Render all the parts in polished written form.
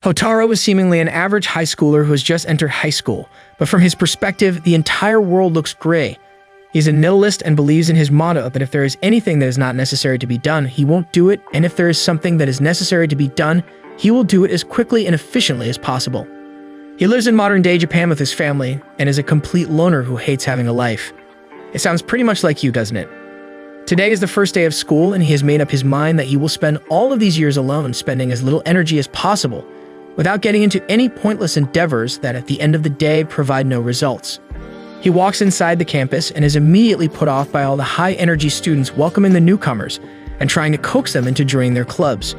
Hotaru is seemingly an average high schooler who has just entered high school, but from his perspective, the entire world looks gray. He's a nihilist and believes in his motto that if there is anything that is not necessary to be done, he won't do it, and if there is something that is necessary to be done, he will do it as quickly and efficiently as possible. He lives in modern-day Japan with his family, and is a complete loner who hates having a life. It sounds pretty much like you, doesn't it? Today is the first day of school, and he has made up his mind that he will spend all of these years alone, spending as little energy as possible, without getting into any pointless endeavors that at the end of the day provide no results. He walks inside the campus and is immediately put off by all the high-energy students welcoming the newcomers and trying to coax them into joining their clubs.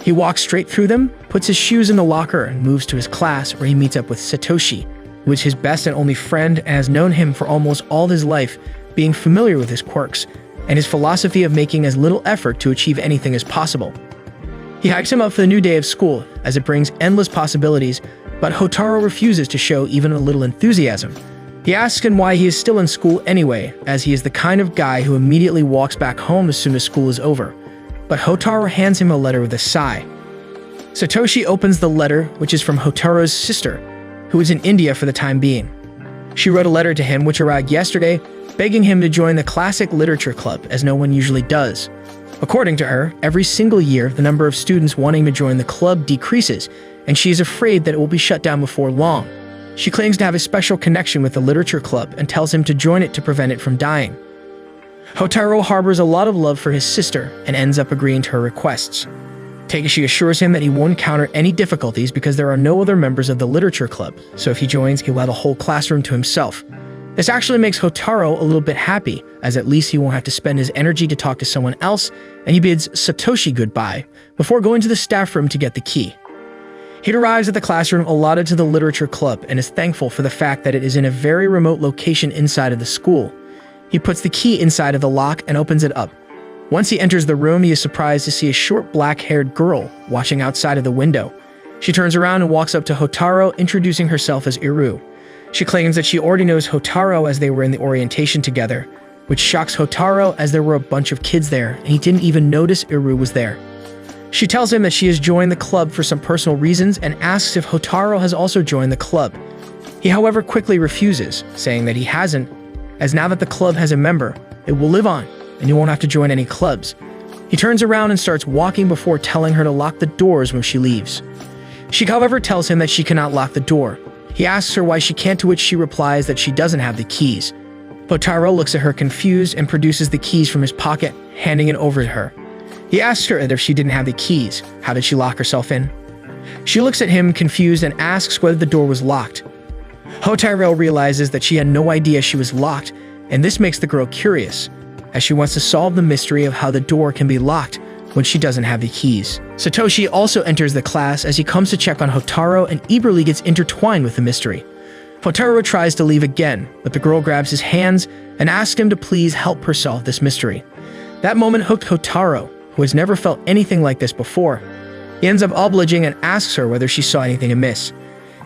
He walks straight through them, puts his shoes in the locker, and moves to his class where he meets up with Satoshi, who is his best and only friend and has known him for almost all his life, being familiar with his quirks and his philosophy of making as little effort to achieve anything as possible. He hypes him up for the new day of school, as it brings endless possibilities, but Hotaru refuses to show even a little enthusiasm. He asks him why he is still in school anyway, as he is the kind of guy who immediately walks back home as soon as school is over. But Hotaru hands him a letter with a sigh. Satoshi opens the letter, which is from Hotaru's sister, who is in India for the time being. She wrote a letter to him which arrived yesterday, begging him to join the Classic Literature Club, as no one usually does. According to her, every single year, the number of students wanting to join the club decreases, and she is afraid that it will be shut down before long. She claims to have a special connection with the literature club and tells him to join it to prevent it from dying. Hotaru harbors a lot of love for his sister and ends up agreeing to her requests. Takeshi assures him that he won't encounter any difficulties because there are no other members of the literature club, so if he joins, he'll have a whole classroom to himself. This actually makes Hotaru a little bit happy, as at least he won't have to spend his energy to talk to someone else, and he bids Satoshi goodbye before going to the staff room to get the key. He arrives at the classroom allotted to the literature club and is thankful for the fact that it is in a very remote location inside of the school. He puts the key inside of the lock and opens it up. Once he enters the room, he is surprised to see a short black-haired girl watching outside of the window. She turns around and walks up to Hotaru, introducing herself as Iru. She claims that she already knows Hotaru as they were in the orientation together, which shocks Hotaru as there were a bunch of kids there and he didn't even notice Iru was there. She tells him that she has joined the club for some personal reasons and asks if Hotaru has also joined the club. He, however, quickly refuses, saying that he hasn't, as now that the club has a member, it will live on and he won't have to join any clubs. He turns around and starts walking before telling her to lock the doors when she leaves. She, however, tells him that she cannot lock the door. He asks her why she can't, to which she replies that she doesn't have the keys. Hotaru looks at her confused and produces the keys from his pocket, handing it over to her. He asks her that if she didn't have the keys, how did she lock herself in? She looks at him confused and asks whether the door was locked. Hotaru realizes that she had no idea she was locked, and this makes the girl curious, as she wants to solve the mystery of how the door can be locked when she doesn't have the keys. Satoshi also enters the class as he comes to check on Hotaru and eagerly gets intertwined with the mystery. Hotaru tries to leave again, but the girl grabs his hands and asks him to please help her solve this mystery. That moment hooked Hotaru, who has never felt anything like this before. He ends up obliging and asks her whether she saw anything amiss.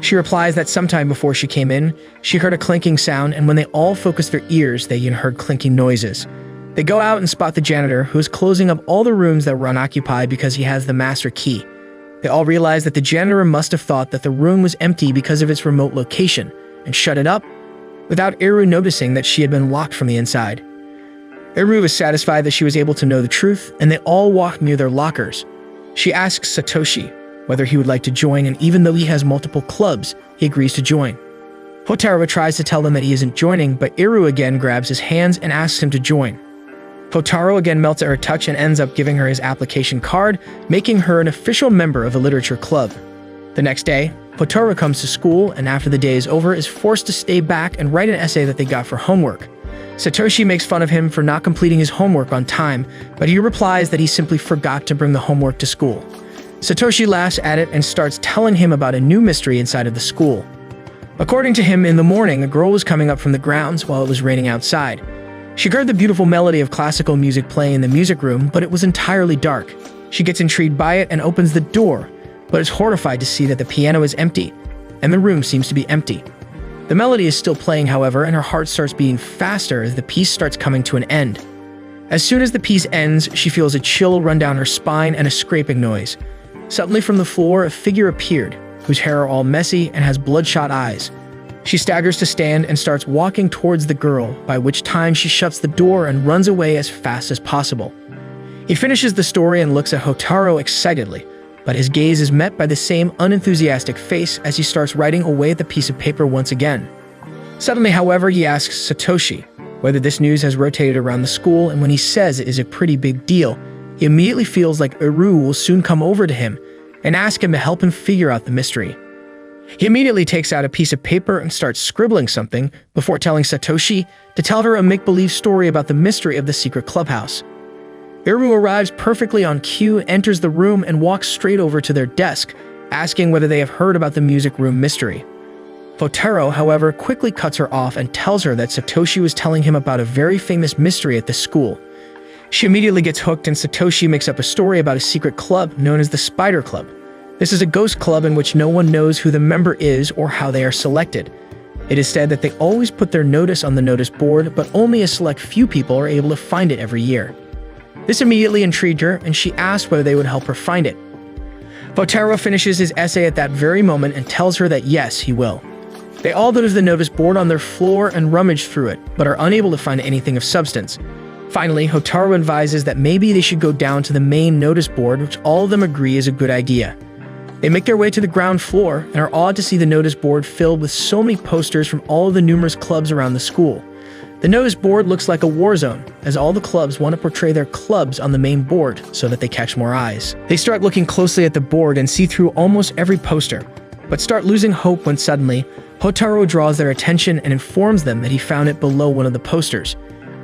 She replies that sometime before she came in, she heard a clinking sound, and when they all focused their ears, they even heard clinking noises. They go out and spot the janitor, who is closing up all the rooms that were unoccupied because he has the master key. They all realize that the janitor must have thought that the room was empty because of its remote location, and shut it up, without Iru noticing that she had been locked from the inside. Iru is satisfied that she was able to know the truth, and they all walk near their lockers. She asks Satoshi whether he would like to join, and even though he has multiple clubs, he agrees to join. Hotaru tries to tell them that he isn't joining, but Iru again grabs his hands and asks him to join. Hotaru again melts at her touch and ends up giving her his application card, making her an official member of the literature club. The next day, Hotaru comes to school and after the day is over is forced to stay back and write an essay that they got for homework. Satoshi makes fun of him for not completing his homework on time, but he replies that he simply forgot to bring the homework to school. Satoshi laughs at it and starts telling him about a new mystery inside of the school. According to him, in the morning, a girl was coming up from the grounds while it was raining outside. She heard the beautiful melody of classical music playing in the music room, but it was entirely dark. She gets intrigued by it and opens the door, but is horrified to see that the piano is empty, and the room seems to be empty. The melody is still playing, however, and her heart starts beating faster as the piece starts coming to an end. As soon as the piece ends, she feels a chill run down her spine and a scraping noise. Suddenly from the floor, a figure appeared, whose hair are all messy and has bloodshot eyes. She staggers to stand and starts walking towards the girl, by which time she shuts the door and runs away as fast as possible. He finishes the story and looks at Hotaru excitedly, but his gaze is met by the same unenthusiastic face as he starts writing away at the piece of paper once again. Suddenly, however, he asks Satoshi whether this news has rotated around the school, and when he says it is a pretty big deal, he immediately feels like Iru will soon come over to him and ask him to help him figure out the mystery. He immediately takes out a piece of paper and starts scribbling something before telling Satoshi to tell her a make-believe story about the mystery of the secret clubhouse. Iru arrives perfectly on cue, enters the room, and walks straight over to their desk, asking whether they have heard about the music room mystery. Hotaru, however, quickly cuts her off and tells her that Satoshi was telling him about a very famous mystery at the school. She immediately gets hooked, and Satoshi makes up a story about a secret club known as the Spider Club. This is a ghost club in which no one knows who the member is or how they are selected. It is said that they always put their notice on the notice board, but only a select few people are able to find it every year. This immediately intrigued her, and she asked whether they would help her find it. Hotaru finishes his essay at that very moment and tells her that yes, he will. They all go to the notice board on their floor and rummage through it, but are unable to find anything of substance. Finally, Hotaru advises that maybe they should go down to the main notice board, which all of them agree is a good idea. They make their way to the ground floor and are awed to see the notice board filled with so many posters from all of the numerous clubs around the school. The notice board looks like a war zone, as all the clubs want to portray their clubs on the main board so that they catch more eyes. They start looking closely at the board and see through almost every poster, but start losing hope when suddenly, Hotaru draws their attention and informs them that he found it below one of the posters.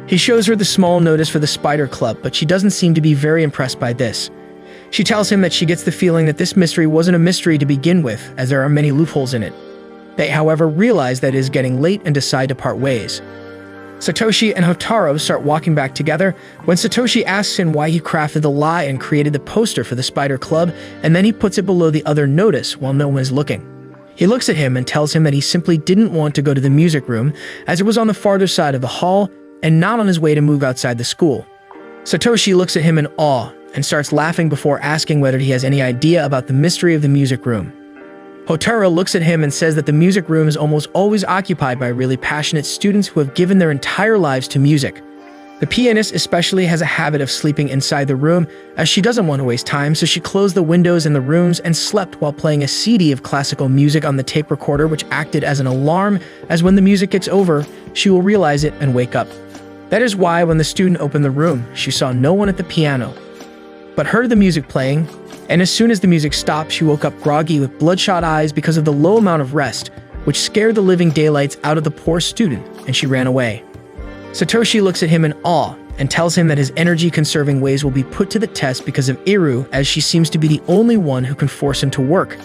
He shows her the small notice for the Spider Club, but she doesn't seem to be very impressed by this. She tells him that she gets the feeling that this mystery wasn't a mystery to begin with, as there are many loopholes in it. They, however, realize that it is getting late and decide to part ways. Satoshi and Hotaru start walking back together when Satoshi asks him why he crafted the lie and created the poster for the Spider Club, and then he puts it below the other notice while no one is looking. He looks at him and tells him that he simply didn't want to go to the music room as it was on the farther side of the hall and not on his way to move outside the school. Satoshi looks at him in awe and starts laughing before asking whether he has any idea about the mystery of the music room. Hotaru looks at him and says that the music room is almost always occupied by really passionate students who have given their entire lives to music. The pianist especially has a habit of sleeping inside the room, as she doesn't want to waste time, so she closed the windows in the rooms and slept while playing a CD of classical music on the tape recorder, which acted as an alarm, as when the music gets over, she will realize it and wake up. That is why when the student opened the room, she saw no one at the piano, but heard the music playing, and as soon as the music stopped, she woke up groggy with bloodshot eyes because of the low amount of rest, which scared the living daylights out of the poor student, and she ran away. Satoshi looks at him in awe and tells him that his energy-conserving ways will be put to the test because of Iru, as she seems to be the only one who can force him to work.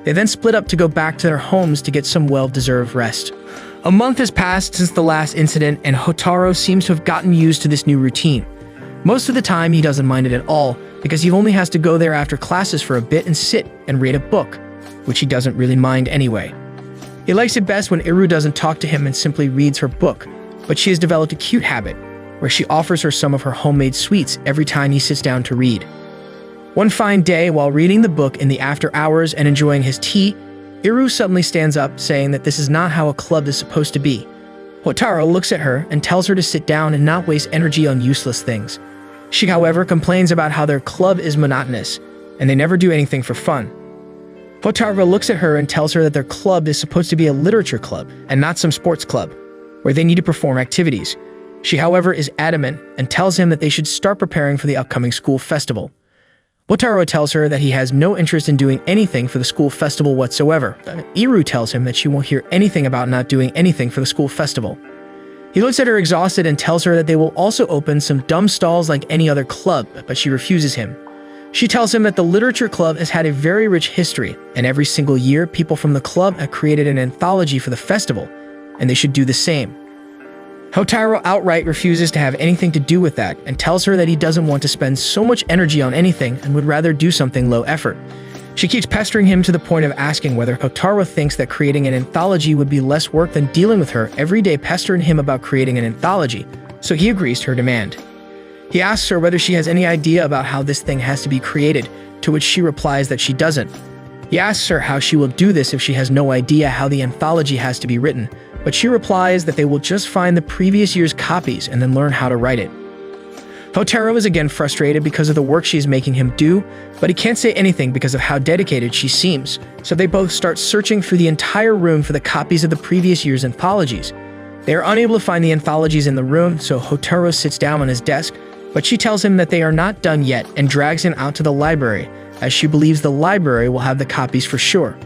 They then split up to go back to their homes to get some well-deserved rest. A month has passed since the last incident, and Hotaru seems to have gotten used to this new routine. Most of the time, he doesn't mind it at all, because he only has to go there after classes for a bit and sit and read a book, which he doesn't really mind anyway. He likes it best when Iru doesn't talk to him and simply reads her book, but she has developed a cute habit, where she offers her some of her homemade sweets every time he sits down to read. One fine day, while reading the book in the after hours and enjoying his tea, Iru suddenly stands up, saying that this is not how a club is supposed to be. Hotaru looks at her and tells her to sit down and not waste energy on useless things. She, however, complains about how their club is monotonous, and they never do anything for fun. Hotaru looks at her and tells her that their club is supposed to be a literature club and not some sports club, where they need to perform activities. She, however, is adamant and tells him that they should start preparing for the upcoming school festival. Hotaru tells her that he has no interest in doing anything for the school festival whatsoever. Iru tells him that she won't hear anything about not doing anything for the school festival. He looks at her exhausted and tells her that they will also open some dumb stalls like any other club, but she refuses him. She tells him that the literature club has had a very rich history, and every single year people from the club have created an anthology for the festival, and they should do the same. Hotaru outright refuses to have anything to do with that and tells her that he doesn't want to spend so much energy on anything and would rather do something low effort. She keeps pestering him to the point of asking whether Hotaru thinks that creating an anthology would be less work than dealing with her every day pestering him about creating an anthology, so he agrees to her demand. He asks her whether she has any idea about how this thing has to be created, to which she replies that she doesn't. He asks her how she will do this if she has no idea how the anthology has to be written, but she replies that they will just find the previous year's copies and then learn how to write it. Hotaru is again frustrated because of the work she's making him do, but he can't say anything because of how dedicated she seems, so they both start searching through the entire room for the copies of the previous year's anthologies. They are unable to find the anthologies in the room, so Hotaru sits down on his desk, but she tells him that they are not done yet and drags him out to the library, as she believes the library will have the copies for sure.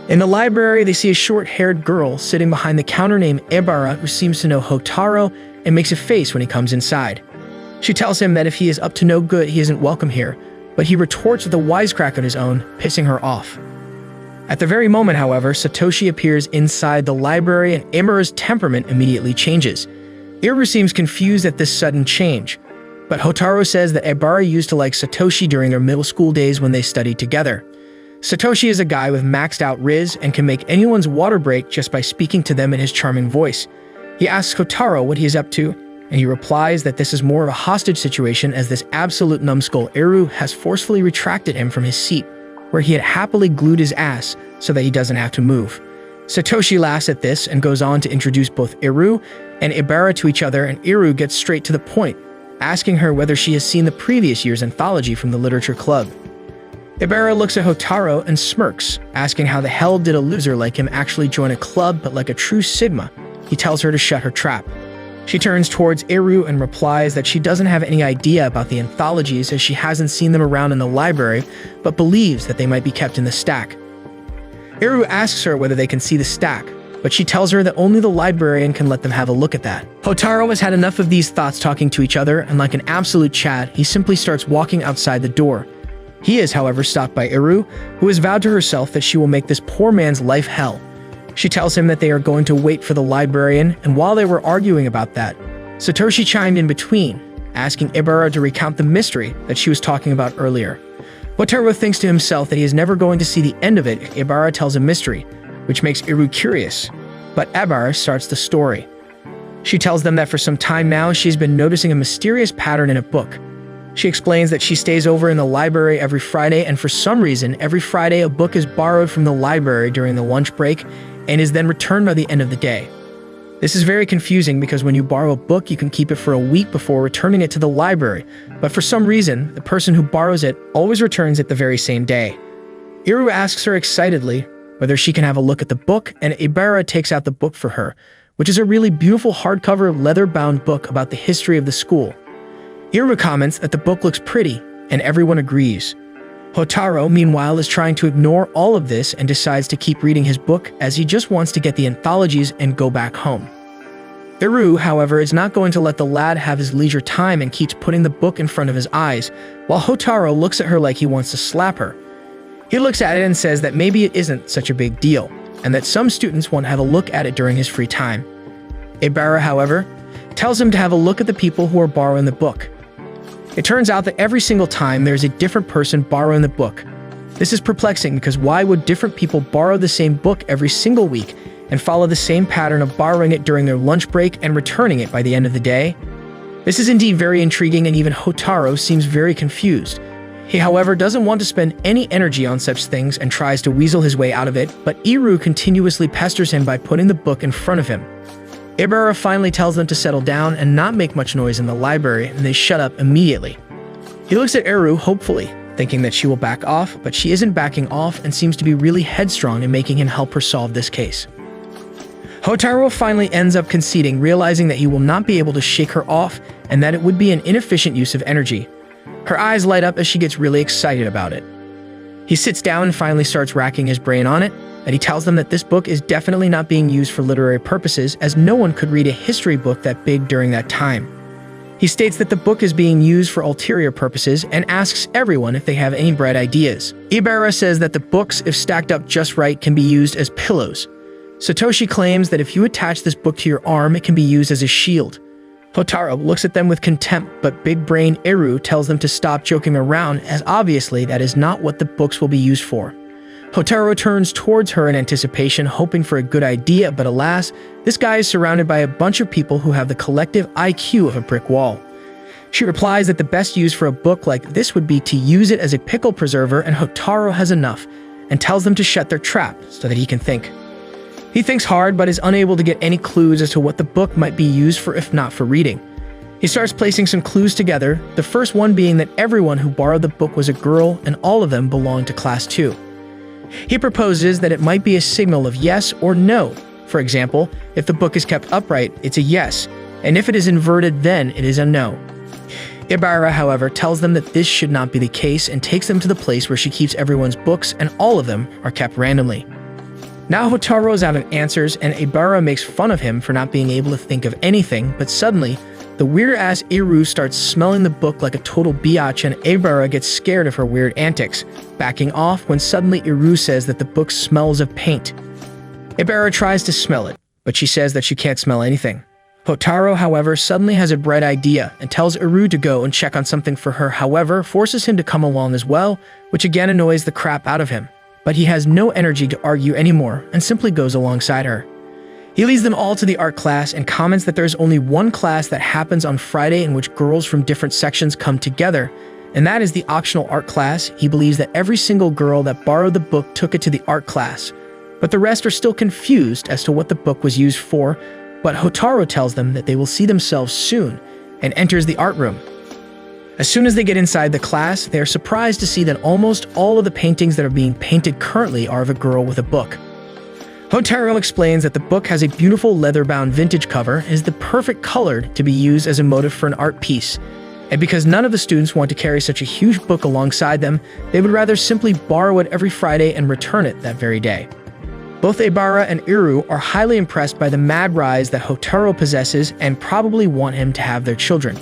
In the library, they see a short-haired girl sitting behind the counter named Ebara, who seems to know Hotaru and makes a face when he comes inside. She tells him that if he is up to no good, he isn't welcome here, but he retorts with a wisecrack of his own, pissing her off. At the very moment, however, Satoshi appears inside the library and Ebara's temperament immediately changes. Iru seems confused at this sudden change, but Hotaru says that Ebara used to like Satoshi during their middle school days when they studied together. Satoshi is a guy with maxed out riz and can make anyone's water break just by speaking to them in his charming voice. He asks Hotaru what he is up to, and he replies that this is more of a hostage situation as this absolute numbskull Iru has forcefully retracted him from his seat, where he had happily glued his ass so that he doesn't have to move. Satoshi laughs at this and goes on to introduce both Iru and Ebara to each other, and Iru gets straight to the point, asking her whether she has seen the previous year's anthology from the literature club. Ebara looks at Hotaru and smirks, asking how the hell did a loser like him actually join a club, but like a true Sigma, he tells her to shut her trap. She turns towards Iru and replies that she doesn't have any idea about the anthologies as she hasn't seen them around in the library, but believes that they might be kept in the stack. Iru asks her whether they can see the stack, but she tells her that only the librarian can let them have a look at that. Hotaru has had enough of these thoughts talking to each other, and like an absolute Chad, he simply starts walking outside the door. He is, however, stopped by Iru, who has vowed to herself that she will make this poor man's life hell. She tells him that they are going to wait for the librarian, and while they were arguing about that, Satoshi chimed in between, asking Ebara to recount the mystery that she was talking about earlier. Hotaru thinks to himself that he is never going to see the end of it if Ebara tells a mystery, which makes Iru curious, but Ebara starts the story. She tells them that for some time now she's been noticing a mysterious pattern in a book. She explains that she stays over in the library every Friday, and for some reason, every Friday a book is borrowed from the library during the lunch break and is then returned by the end of the day. This is very confusing because when you borrow a book, you can keep it for a week before returning it to the library, but for some reason, the person who borrows it always returns it the very same day. Iru asks her excitedly whether she can have a look at the book, and Ebara takes out the book for her, which is a really beautiful hardcover leather-bound book about the history of the school. Iru comments that the book looks pretty, and everyone agrees. Hotaru, meanwhile, is trying to ignore all of this and decides to keep reading his book as he just wants to get the anthologies and go back home. Iru, however, is not going to let the lad have his leisure time and keeps putting the book in front of his eyes, while Hotaru looks at her like he wants to slap her. He looks at it and says that maybe it isn't such a big deal, and that some students want to have a look at it during his free time. Ebara, however, tells him to have a look at the people who are borrowing the book. It turns out that every single time there's a different person borrowing the book. This is perplexing because why would different people borrow the same book every single week and follow the same pattern of borrowing it during their lunch break and returning it by the end of the day? This is indeed very intriguing, and even Hotaru seems very confused. He, however, doesn't want to spend any energy on such things and tries to weasel his way out of it, but Iru continuously pesters him by putting the book in front of him. Ebara finally tells them to settle down and not make much noise in the library, and they shut up immediately. He looks at Iru hopefully, thinking that she will back off, but she isn't backing off and seems to be really headstrong in making him help her solve this case. Hotaru finally ends up conceding, realizing that he will not be able to shake her off and that it would be an inefficient use of energy. Her eyes light up as she gets really excited about it. He sits down and finally starts racking his brain on it, and he tells them that this book is definitely not being used for literary purposes, as no one could read a history book that big during that time. He states that the book is being used for ulterior purposes and asks everyone if they have any bright ideas. Ebara says that the books, if stacked up just right, can be used as pillows. Satoshi claims that if you attach this book to your arm, it can be used as a shield. Hotaru looks at them with contempt, but big brain Iru tells them to stop joking around, as obviously that is not what the books will be used for. Hotaru turns towards her in anticipation, hoping for a good idea, but alas, this guy is surrounded by a bunch of people who have the collective IQ of a brick wall. She replies that the best use for a book like this would be to use it as a pickle preserver, and Hotaru has enough and tells them to shut their trap so that he can think. He thinks hard but is unable to get any clues as to what the book might be used for if not for reading. He starts placing some clues together, the first one being that everyone who borrowed the book was a girl and all of them belonged to class 2. He proposes that it might be a signal of yes or no. For example, if the book is kept upright, it's a yes, and if it is inverted, then it is a no. Ibara, however, tells them that this should not be the case and takes them to the place where she keeps everyone's books, and all of them are kept randomly. Now Hotaru is out of answers, and Ibara makes fun of him for not being able to think of anything, but suddenly, the weird-ass Iru starts smelling the book like a total biatch, and Ibara gets scared of her weird antics, backing off when suddenly Iru says that the book smells of paint. Ibara tries to smell it, but she says that she can't smell anything. Hotaru, however, suddenly has a bright idea and tells Iru to go and check on something for her, however, forces him to come along as well, which again annoys the crap out of him. But he has no energy to argue anymore and simply goes alongside her. He leads them all to the art class and comments that there's only one class that happens on Friday in which girls from different sections come together, and that is the optional art class. He believes that every single girl that borrowed the book took it to the art class, but the rest are still confused as to what the book was used for, but Hotaru tells them that they will see themselves soon and enters the art room. As soon as they get inside the class, they are surprised to see that almost all of the paintings that are being painted currently are of a girl with a book. Hotaru explains that the book has a beautiful leather-bound vintage cover and is the perfect color to be used as a motif for an art piece, and because none of the students want to carry such a huge book alongside them, they would rather simply borrow it every Friday and return it that very day. Both Ibara and Iru are highly impressed by the mad rise that Hotaru possesses and probably want him to have their children.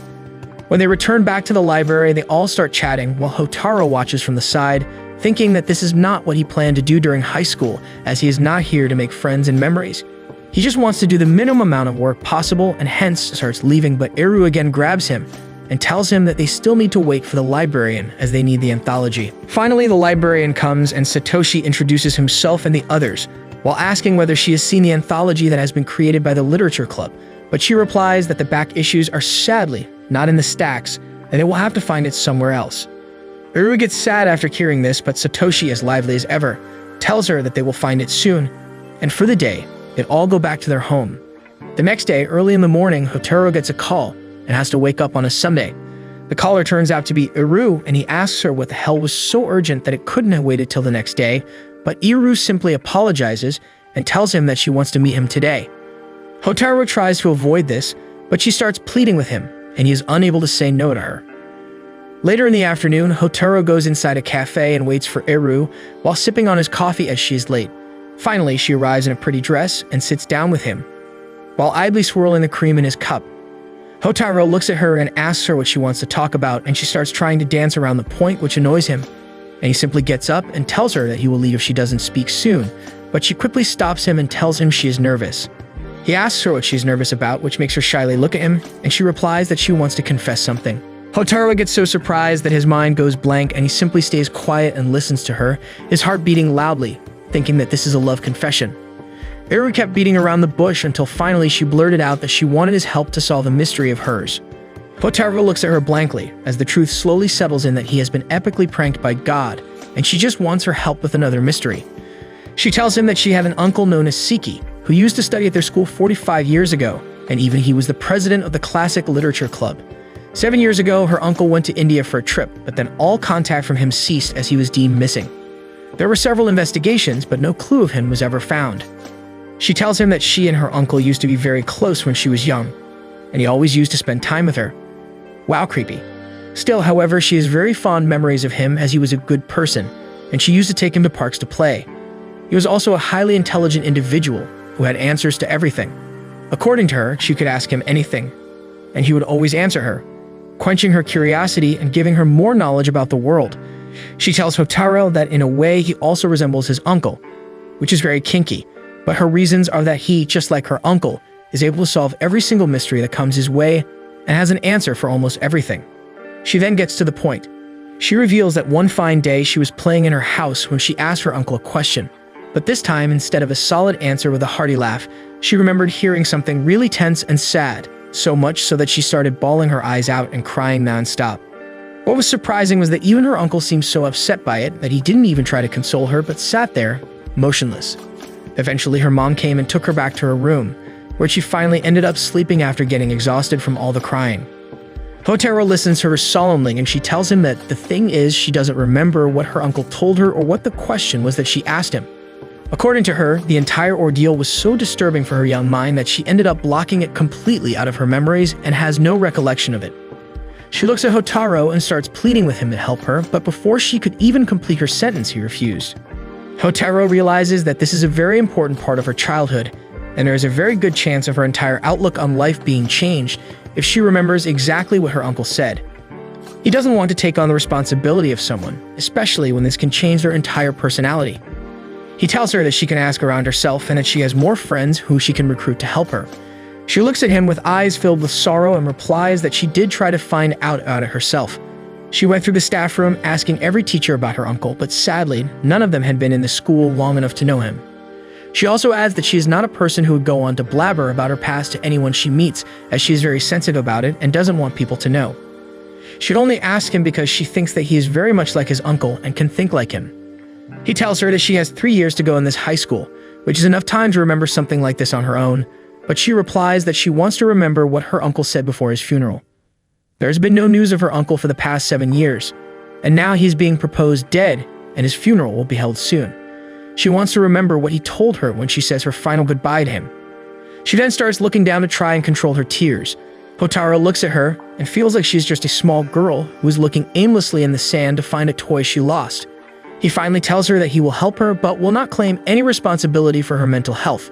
When they return back to the library, they all start chatting while Hotaru watches from the side, thinking that this is not what he planned to do during high school, as he is not here to make friends and memories. He just wants to do the minimum amount of work possible and hence starts leaving, but Iru again grabs him and tells him that they still need to wait for the librarian as they need the anthology. Finally, the librarian comes and Satoshi introduces himself and the others, while asking whether she has seen the anthology that has been created by the literature club, but she replies that the back issues are sadly not in the stacks, and they will have to find it somewhere else. Iru gets sad after hearing this, but Satoshi, as lively as ever, tells her that they will find it soon, and for the day, they all go back to their home. The next day, early in the morning, Hotaru gets a call and has to wake up on a Sunday. The caller turns out to be Iru, and he asks her what the hell was so urgent that it couldn't have waited till the next day, but Iru simply apologizes and tells him that she wants to meet him today. Hotaru tries to avoid this, but she starts pleading with him, and he is unable to say no to her. Later in the afternoon, Hotaru goes inside a cafe and waits for Iru while sipping on his coffee as she is late. Finally, she arrives in a pretty dress and sits down with him, while idly swirling the cream in his cup. Hotaru looks at her and asks her what she wants to talk about, and she starts trying to dance around the point, which annoys him. And he simply gets up and tells her that he will leave if she doesn't speak soon, but she quickly stops him and tells him she is nervous. He asks her what she's nervous about, which makes her shyly look at him, and she replies that she wants to confess something. Hotaru gets so surprised that his mind goes blank and he simply stays quiet and listens to her, his heart beating loudly, thinking that this is a love confession. Iru kept beating around the bush until finally she blurted out that she wanted his help to solve a mystery of hers. Hotaru looks at her blankly as the truth slowly settles in that he has been epically pranked by God, and she just wants her help with another mystery. She tells him that she had an uncle known as Siki, who used to study at their school 45 years ago, and even he was the president of the Classic Literature Club. 7 years ago, her uncle went to India for a trip, but then all contact from him ceased as he was deemed missing. There were several investigations, but no clue of him was ever found. She tells him that she and her uncle used to be very close when she was young, and he always used to spend time with her. Wow, creepy. Still, however, she has very fond memories of him as he was a good person, and she used to take him to parks to play. He was also a highly intelligent individual who had answers to everything. According to her, she could ask him anything, and he would always answer her, quenching her curiosity and giving her more knowledge about the world. She tells Hotaru that in a way he also resembles his uncle, which is very kinky, but her reasons are that he, just like her uncle, is able to solve every single mystery that comes his way and has an answer for almost everything. She then gets to the point. She reveals that one fine day she was playing in her house when she asked her uncle a question, but this time, instead of a solid answer with a hearty laugh, she remembered hearing something really tense and sad so much so that she started bawling her eyes out and crying nonstop. What was surprising was that even her uncle seemed so upset by it that he didn't even try to console her but sat there, motionless. Eventually, her mom came and took her back to her room, where she finally ended up sleeping after getting exhausted from all the crying. Hotaru listens to her solemnly and she tells him that the thing is she doesn't remember what her uncle told her or what the question was that she asked him. According to her, the entire ordeal was so disturbing for her young mind that she ended up blocking it completely out of her memories and has no recollection of it. She looks at Hotaru and starts pleading with him to help her, but before she could even complete her sentence, he refused. Hotaru realizes that this is a very important part of her childhood, and there is a very good chance of her entire outlook on life being changed if she remembers exactly what her uncle said. He doesn't want to take on the responsibility of someone, especially when this can change their entire personality. He tells her that she can ask around herself and that she has more friends who she can recruit to help her. She looks at him with eyes filled with sorrow and replies that she did try to find out about it herself. She went through the staff room asking every teacher about her uncle, but sadly, none of them had been in the school long enough to know him. She also adds that she is not a person who would go on to blabber about her past to anyone she meets, as she is very sensitive about it and doesn't want people to know. She'd only ask him because she thinks that he is very much like his uncle and can think like him. He tells her that she has 3 years to go in this high school, which is enough time to remember something like this on her own, but she replies that she wants to remember what her uncle said before his funeral. There has been no news of her uncle for the past 7 years, and now he's being proposed dead, and his funeral will be held soon. She wants to remember what he told her when she says her final goodbye to him. She then starts looking down to try and control her tears. Hotaru looks at her and feels like she's just a small girl who is looking aimlessly in the sand to find a toy she lost. He finally tells her that he will help her but will not claim any responsibility for her mental health.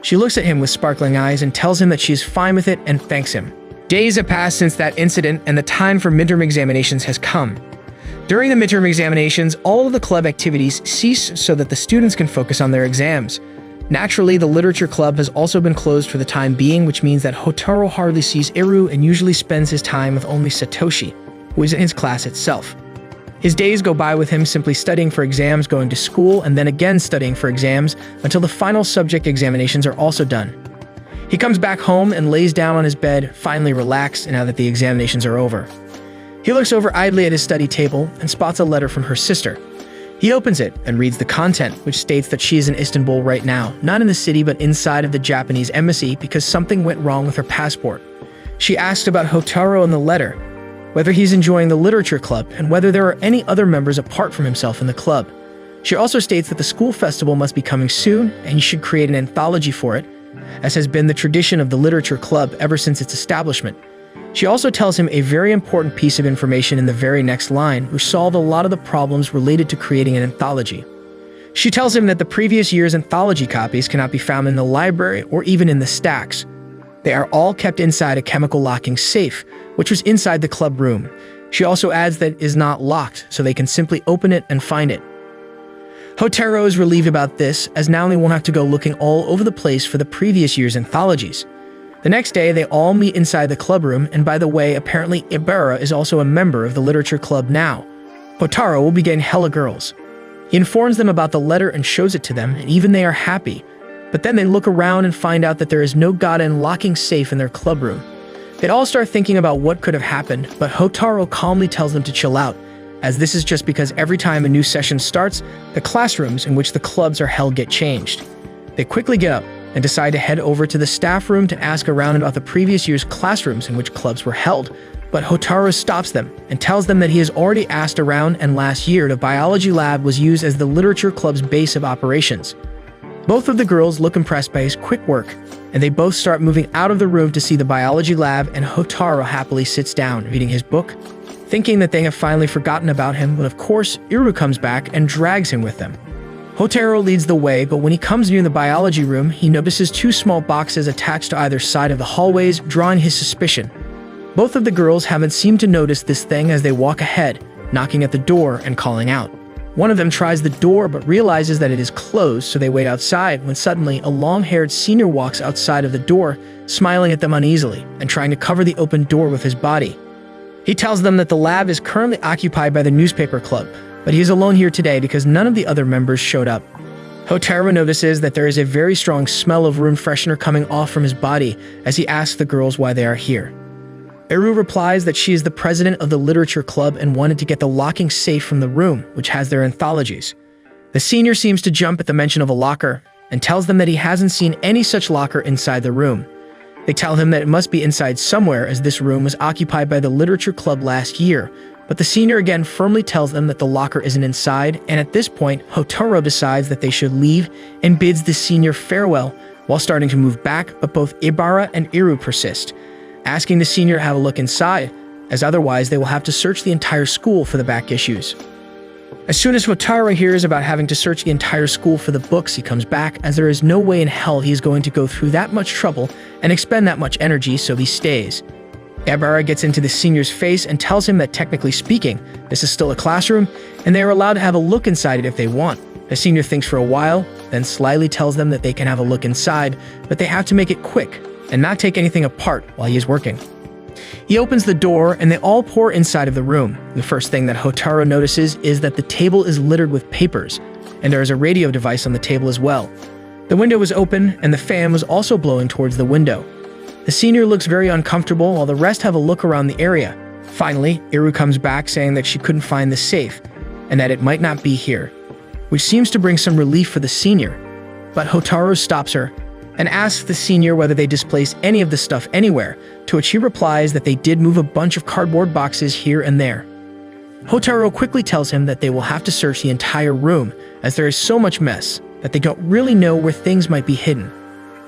She looks at him with sparkling eyes and tells him that she is fine with it and thanks him. Days have passed since that incident and the time for midterm examinations has come. During the midterm examinations, all of the club activities cease so that the students can focus on their exams. Naturally, the literature club has also been closed for the time being, which means that Hotaru hardly sees Iru and usually spends his time with only Satoshi, who is in his class itself. His days go by with him simply studying for exams, going to school, and then again studying for exams until the final subject examinations are also done. He comes back home and lays down on his bed, finally relaxed now that the examinations are over. He looks over idly at his study table and spots a letter from her sister. He opens it and reads the content, which states that she is in Istanbul right now, not in the city but inside of the Japanese embassy because something went wrong with her passport. She asks about Hotaru in the letter, whether he's enjoying the literature club, and whether there are any other members apart from himself in the club. She also states that the school festival must be coming soon, and he should create an anthology for it, as has been the tradition of the literature club ever since its establishment. She also tells him a very important piece of information in the very next line, which solved a lot of the problems related to creating an anthology. She tells him that the previous year's anthology copies cannot be found in the library or even in the stacks. They are all kept inside a chemical locking safe, which was inside the club room. She also adds that it is not locked, so they can simply open it and find it. Hotaru is relieved about this, as now they won't have to go looking all over the place for the previous year's anthologies. The next day, they all meet inside the club room, and by the way, apparently Ibara is also a member of the literature club now. Hotaru will be getting hella girls. He informs them about the letter and shows it to them, and even they are happy. But then they look around and find out that there is no goddamn locking safe in their club room. They'd all start thinking about what could have happened, but Hotaru calmly tells them to chill out, as this is just because every time a new session starts, the classrooms in which the clubs are held get changed. They quickly get up and decide to head over to the staff room to ask around about the previous year's classrooms in which clubs were held, but Hotaru stops them and tells them that he has already asked around, and last year the biology lab was used as the literature club's base of operations. Both of the girls look impressed by his quick work, and they both start moving out of the room to see the biology lab, and Hotaru happily sits down, reading his book, thinking that they have finally forgotten about him, but of course, Iru comes back and drags him with them. Hotaru leads the way, but when he comes near the biology room, he notices 2 small boxes attached to either side of the hallways, drawing his suspicion. Both of the girls haven't seemed to notice this thing as they walk ahead, knocking at the door and calling out. One of them tries the door but realizes that it is closed, so they wait outside when suddenly a long-haired senior walks outside of the door, smiling at them uneasily and trying to cover the open door with his body. He tells them that the lab is currently occupied by the newspaper club, but he is alone here today because none of the other members showed up. Hotaru notices that there is a very strong smell of room freshener coming off from his body as he asks the girls why they are here. Iru replies that she is the president of the literature club and wanted to get the locking safe from the room, which has their anthologies. The senior seems to jump at the mention of a locker and tells them that he hasn't seen any such locker inside the room. They tell him that it must be inside somewhere as this room was occupied by the literature club last year, but the senior again firmly tells them that the locker isn't inside, and at this point, Hotaru decides that they should leave and bids the senior farewell while starting to move back, but both Ibara and Iru persist, asking the senior to have a look inside, as otherwise they will have to search the entire school for the back issues. As soon as Hotaru hears about having to search the entire school for the books, he comes back, as there is no way in hell he is going to go through that much trouble and expend that much energy, so he stays. Ibara gets into the senior's face and tells him that technically speaking, this is still a classroom, and they are allowed to have a look inside it if they want. The senior thinks for a while, then slyly tells them that they can have a look inside, but they have to make it quick and not take anything apart while he is working. He opens the door and they all pour inside of the room. The first thing that Hotaru notices is that the table is littered with papers, and there is a radio device on the table as well. The window was open and the fan was also blowing towards the window. The senior looks very uncomfortable while the rest have a look around the area. Finally, Iru comes back saying that she couldn't find the safe and that it might not be here, which seems to bring some relief for the senior. But Hotaru stops her and asks the senior whether they displaced any of the stuff anywhere, to which he replies that they did move a bunch of cardboard boxes here and there. Hotaru quickly tells him that they will have to search the entire room as there is so much mess that they don't really know where things might be hidden.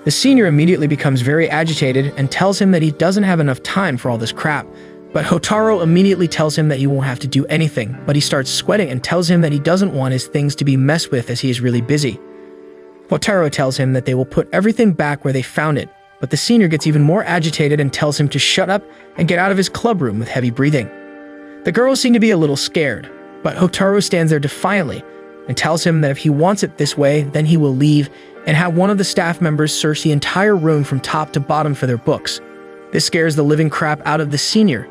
The senior immediately becomes very agitated and tells him that he doesn't have enough time for all this crap, but Hotaru immediately tells him that he won't have to do anything, but he starts sweating and tells him that he doesn't want his things to be messed with as he is really busy. Hotaru tells him that they will put everything back where they found it, but the senior gets even more agitated and tells him to shut up and get out of his club room with heavy breathing. The girls seem to be a little scared, but Hotaru stands there defiantly and tells him that if he wants it this way, then he will leave and have one of the staff members search the entire room from top to bottom for their books. This scares the living crap out of the senior,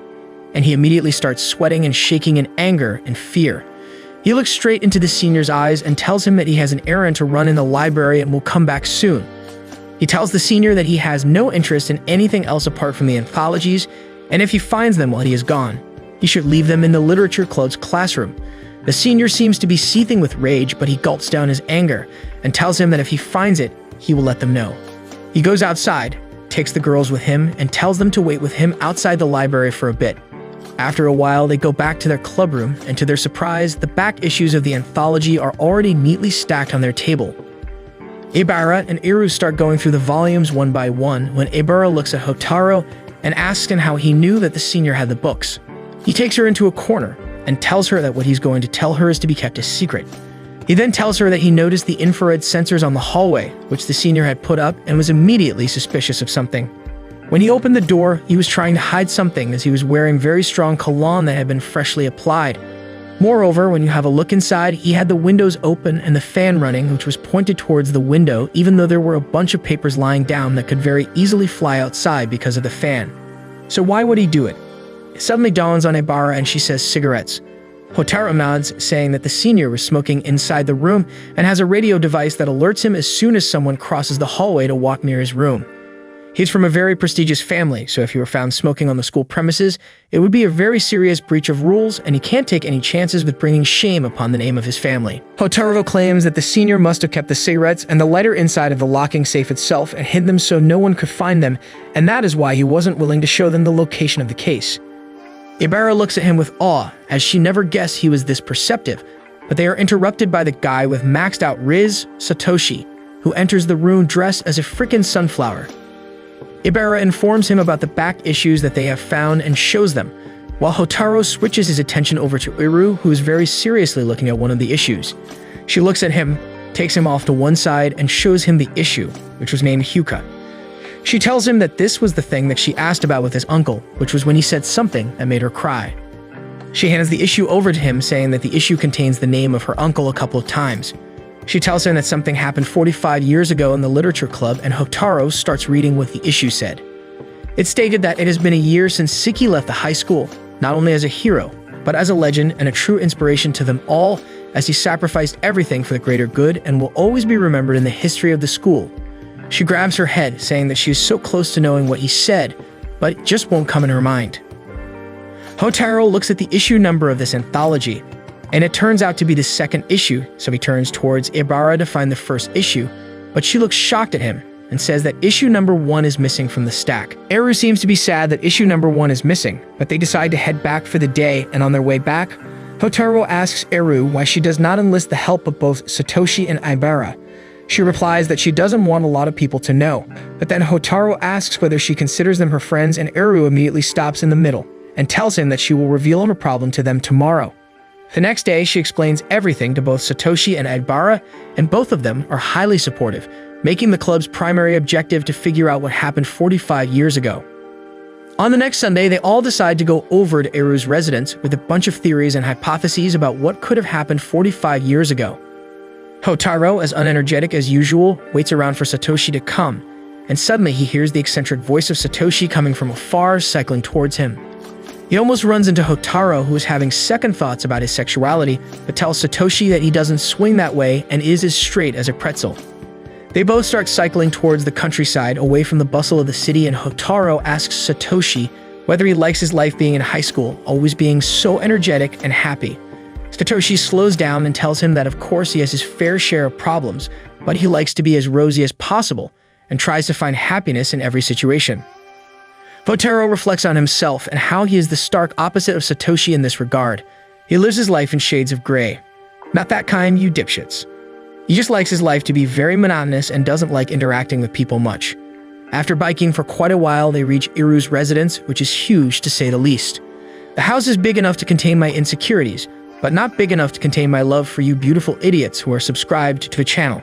and he immediately starts sweating and shaking in anger and fear. He looks straight into the senior's eyes and tells him that he has an errand to run in the library and will come back soon. He tells the senior that he has no interest in anything else apart from the anthologies, and if he finds them while he is gone, he should leave them in the literature club's classroom. The senior seems to be seething with rage, but he gulps down his anger and tells him that if he finds it, he will let them know. He goes outside, takes the girls with him, and tells them to wait with him outside the library for a bit. After a while, they go back to their club room, and to their surprise, the back issues of the anthology are already neatly stacked on their table. Ibara and Iru start going through the volumes one by one when Ibara looks at Hotaru and asks him how he knew that the senior had the books. He takes her into a corner and tells her that what he's going to tell her is to be kept a secret. He then tells her that he noticed the infrared sensors on the hallway, which the senior had put up, and was immediately suspicious of something. When he opened the door, he was trying to hide something as he was wearing very strong cologne that had been freshly applied. Moreover, when you have a look inside, he had the windows open and the fan running, which was pointed towards the window, even though there were a bunch of papers lying down that could very easily fly outside because of the fan. So why would he do it? It suddenly dawns on Ibara and she says cigarettes. Hotaru nods, saying that the senior was smoking inside the room and has a radio device that alerts him as soon as someone crosses the hallway to walk near his room. He's from a very prestigious family, so if he were found smoking on the school premises, it would be a very serious breach of rules, and he can't take any chances with bringing shame upon the name of his family. Hotaru claims that the senior must have kept the cigarettes and the lighter inside of the locking safe itself and hid them so no one could find them, and that is why he wasn't willing to show them the location of the case. Ibara looks at him with awe, as she never guessed he was this perceptive, but they are interrupted by the guy with maxed out Riz, Satoshi, who enters the room dressed as a frickin' sunflower. Ibara informs him about the back issues that they have found and shows them, while Hotaru switches his attention over to Iru, who is very seriously looking at one of the issues. She looks at him, takes him off to one side, and shows him the issue, which was named Hyuka. She tells him that this was the thing that she asked about with his uncle, which was when he said something that made her cry. She hands the issue over to him, saying that the issue contains the name of her uncle a couple of times. She tells him that something happened 45 years ago in the literature club, and Hotaru starts reading what the issue said. It stated that it has been a year since Siki left the high school, not only as a hero, but as a legend and a true inspiration to them all, as he sacrificed everything for the greater good and will always be remembered in the history of the school. She grabs her head, saying that she is so close to knowing what he said, but it just won't come in her mind. Hotaru looks at the issue number of this anthology, and it turns out to be the second issue, so he turns towards Ibara to find the first issue, but she looks shocked at him and says that issue number 1 is missing from the stack. Eru seems to be sad that issue number 1 is missing, but they decide to head back for the day, and on their way back, Hotaru asks Eru why she does not enlist the help of both Satoshi and Ibara. She replies that she doesn't want a lot of people to know, but then Hotaru asks whether she considers them her friends, and Eru immediately stops in the middle and tells him that she will reveal her problem to them tomorrow. The next day, she explains everything to both Satoshi and Ibara, and both of them are highly supportive, making the club's primary objective to figure out what happened 45 years ago. On the next Sunday, they all decide to go over to Eru's residence with a bunch of theories and hypotheses about what could have happened 45 years ago. Hotaru, as unenergetic as usual, waits around for Satoshi to come, and suddenly he hears the eccentric voice of Satoshi coming from afar, cycling towards him. He almost runs into Hotaru, who is having second thoughts about his sexuality, but tells Satoshi that he doesn't swing that way and is as straight as a pretzel. They both start cycling towards the countryside, away from the bustle of the city, and Hotaru asks Satoshi whether he likes his life being in high school, always being so energetic and happy. Satoshi slows down and tells him that of course he has his fair share of problems, but he likes to be as rosy as possible and tries to find happiness in every situation. Hotaru reflects on himself and how he is the stark opposite of Satoshi in this regard. He lives his life in shades of gray. Not that kind, you dipshits. He just likes his life to be very monotonous and doesn't like interacting with people much. After biking for quite a while, they reach Iru's residence, which is huge to say the least. The house is big enough to contain my insecurities, but not big enough to contain my love for you beautiful idiots who are subscribed to the channel.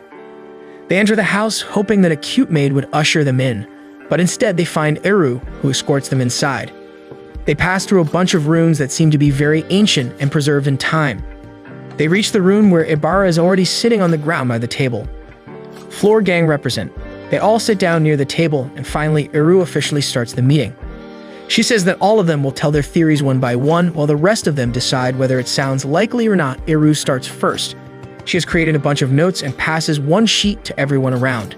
They enter the house, hoping that a cute maid would usher them in, but instead they find Eru, who escorts them inside. They pass through a bunch of rooms that seem to be very ancient and preserved in time. They reach the room where Ibara is already sitting on the ground by the table. Floor gang represent. They all sit down near the table, and finally Eru officially starts the meeting. She says that all of them will tell their theories one by one, while the rest of them decide whether it sounds likely or not. Eru starts first. She has created a bunch of notes and passes one sheet to everyone around.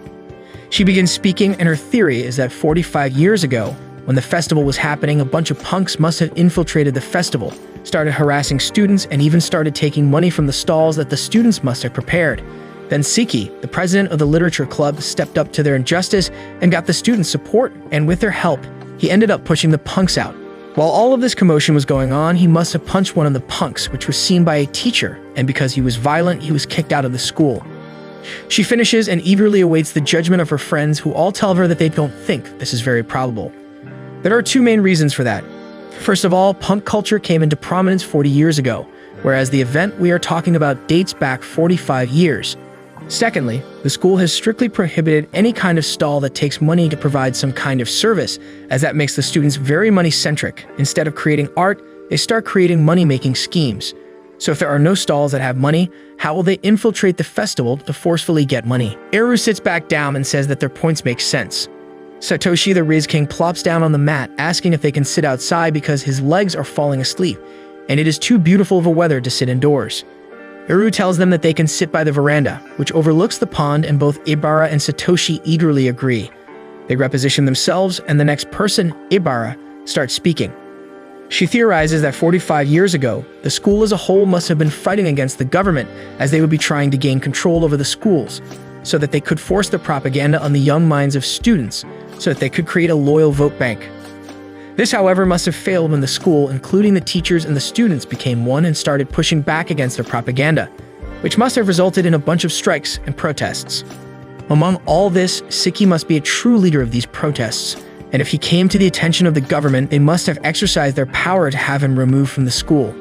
She begins speaking, and her theory is that 45 years ago, when the festival was happening, a bunch of punks must have infiltrated the festival, started harassing students, and even started taking money from the stalls that the students must have prepared. Then Siki, the president of the literature club, stepped up to their injustice and got the students' support, and with their help, he ended up pushing the punks out. While all of this commotion was going on, he must have punched one of the punks, which was seen by a teacher, and because he was violent, he was kicked out of the school. She finishes and eagerly awaits the judgment of her friends, who all tell her that they don't think this is very probable. There are two main reasons for that. First of all, punk culture came into prominence 40 years ago, whereas the event we are talking about dates back 45 years. Secondly, the school has strictly prohibited any kind of stall that takes money to provide some kind of service, as that makes the students very money-centric. Instead of creating art, they start creating money-making schemes. So if there are no stalls that have money, how will they infiltrate the festival to forcefully get money? Eru sits back down and says that their points make sense. Satoshi, the Riz King, plops down on the mat, asking if they can sit outside because his legs are falling asleep, and it is too beautiful of a weather to sit indoors. Eru tells them that they can sit by the veranda, which overlooks the pond, and both Ibara and Satoshi eagerly agree. They reposition themselves, and the next person, Ibara, starts speaking. She theorizes that 45 years ago, the school as a whole must have been fighting against the government, as they would be trying to gain control over the schools, so that they could force the propaganda on the young minds of students, so that they could create a loyal vote bank. This, however, must have failed when the school, including the teachers and the students, became one and started pushing back against their propaganda, which must have resulted in a bunch of strikes and protests. Among all this, Siki must be a true leader of these protests, and if he came to the attention of the government, they must have exercised their power to have him removed from the school.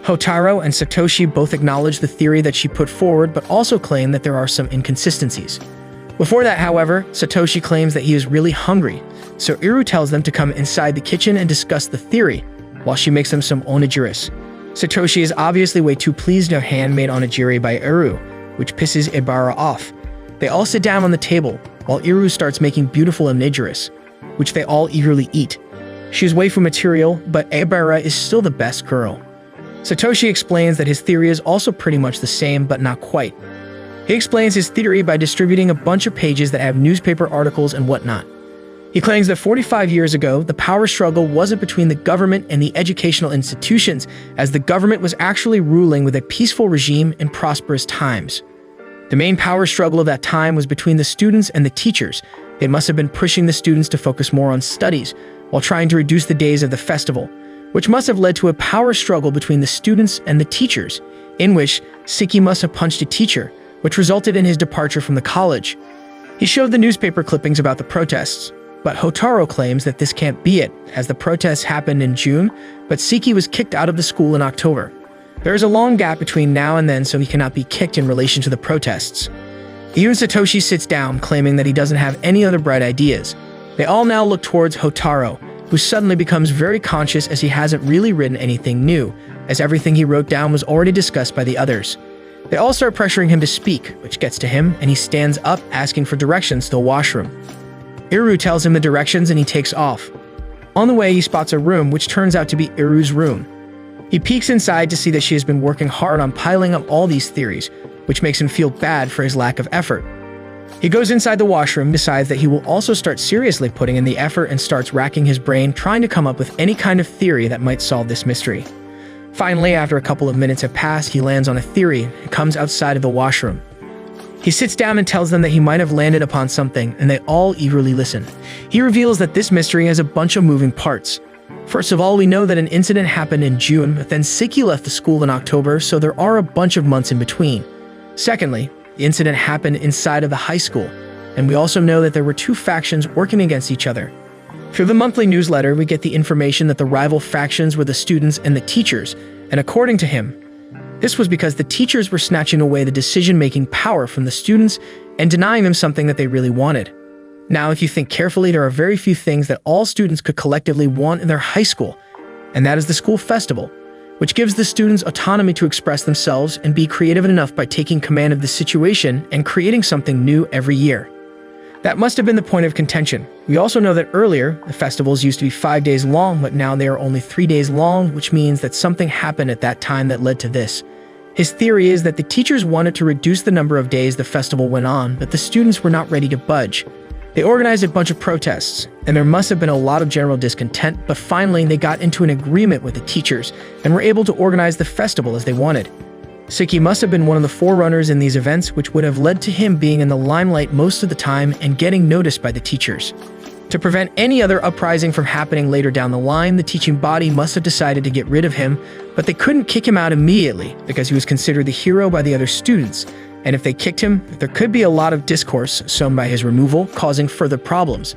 Hotaru and Satoshi both acknowledge the theory that she put forward, but also claim that there are some inconsistencies. Before that, however, Satoshi claims that he is really hungry, so Eru tells them to come inside the kitchen and discuss the theory, while she makes them some onigiris. Satoshi is obviously way too pleased to have handmade onigiri by Eru, which pisses Ibara off. They all sit down on the table, while Eru starts making beautiful onigiris, which they all eagerly eat. She is waifu material, but Ibara is still the best girl. Satoshi explains that his theory is also pretty much the same, but not quite. He explains his theory by distributing a bunch of pages that have newspaper articles and whatnot. He claims that 45 years ago, the power struggle wasn't between the government and the educational institutions, as the government was actually ruling with a peaceful regime in prosperous times. The main power struggle of that time was between the students and the teachers. They must have been pushing the students to focus more on studies, while trying to reduce the days of the festival, which must have led to a power struggle between the students and the teachers, in which Siki must have punched a teacher, which resulted in his departure from the college. He showed the newspaper clippings about the protests, but Hotaru claims that this can't be it, as the protests happened in June, but Siki was kicked out of the school in October. There is a long gap between now and then, so he cannot be kicked in relation to the protests. Even Satoshi sits down, claiming that he doesn't have any other bright ideas. They all now look towards Hotaru, who suddenly becomes very conscious as he hasn't really written anything new, as everything he wrote down was already discussed by the others. They all start pressuring him to speak, which gets to him, and he stands up asking for directions to the washroom. Iru tells him the directions and he takes off. On the way, he spots a room, which turns out to be Iru's room. He peeks inside to see that she has been working hard on piling up all these theories, which makes him feel bad for his lack of effort. He goes inside the washroom, decides that he will also start seriously putting in the effort, and starts racking his brain trying to come up with any kind of theory that might solve this mystery. Finally, after a couple of minutes have passed, he lands on a theory and comes outside of the washroom. He sits down and tells them that he might have landed upon something, and they all eagerly listen. He reveals that this mystery has a bunch of moving parts. First of all, we know that an incident happened in June, but then Siki left the school in October, so there are a bunch of months in between. Secondly, the incident happened inside of the high school, and we also know that there were two factions working against each other. Through the monthly newsletter, we get the information that the rival factions were the students and the teachers, and according to him, this was because the teachers were snatching away the decision-making power from the students and denying them something that they really wanted. Now, if you think carefully, there are very few things that all students could collectively want in their high school, and that is the school festival, which gives the students autonomy to express themselves and be creative enough by taking command of the situation and creating something new every year. That must have been the point of contention. We also know that earlier, the festivals used to be 5 days long, but now they are only 3 days long, which means that something happened at that time that led to this. His theory is that the teachers wanted to reduce the number of days the festival went on, but the students were not ready to budge. They organized a bunch of protests, and there must have been a lot of general discontent, but finally they got into an agreement with the teachers and were able to organize the festival as they wanted. Siki must have been one of the forerunners in these events, which would have led to him being in the limelight most of the time and getting noticed by the teachers. To prevent any other uprising from happening later down the line, the teaching body must have decided to get rid of him, but they couldn't kick him out immediately because he was considered the hero by the other students, and if they kicked him, there could be a lot of discourse sown by his removal, causing further problems.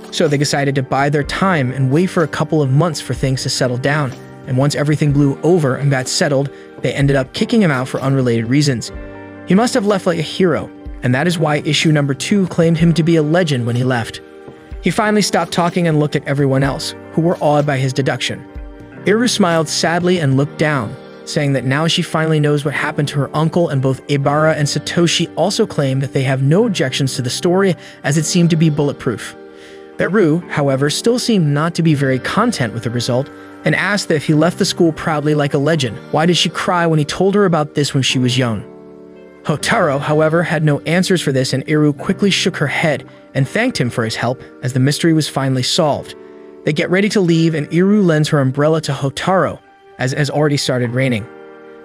So they decided to bide their time and wait for a couple of months for things to settle down, and once everything blew over and got settled, they ended up kicking him out for unrelated reasons. He must have left like a hero, and that is why issue number 2 claimed him to be a legend when he left. He finally stopped talking and looked at everyone else, who were awed by his deduction. Iru smiled sadly and looked down, saying that now she finally knows what happened to her uncle, and both Ibara and Satoshi also claim that they have no objections to the story as it seemed to be bulletproof. Iru, however, still seemed not to be very content with the result and asked that if he left the school proudly like a legend, why did she cry when he told her about this when she was young? Hotaru, however, had no answers for this, and Iru quickly shook her head and thanked him for his help as the mystery was finally solved. They get ready to leave, and Iru lends her umbrella to Hotaru, as it has already started raining.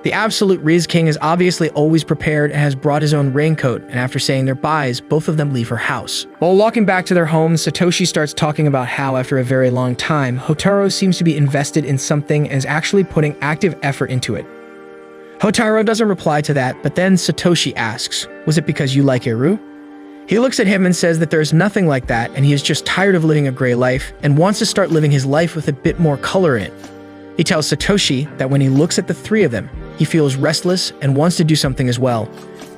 The absolute Riz King is obviously always prepared and has brought his own raincoat, and after saying their byes, both of them leave her house. While walking back to their homes, Satoshi starts talking about how, after a very long time, Hotaru seems to be invested in something and is actually putting active effort into it. Hotaru doesn't reply to that, but then Satoshi asks, "Was it because you like Iru?" He looks at him and says that there's nothing like that, and he is just tired of living a gray life and wants to start living his life with a bit more color in it. He tells Satoshi that when he looks at the three of them, he feels restless and wants to do something as well.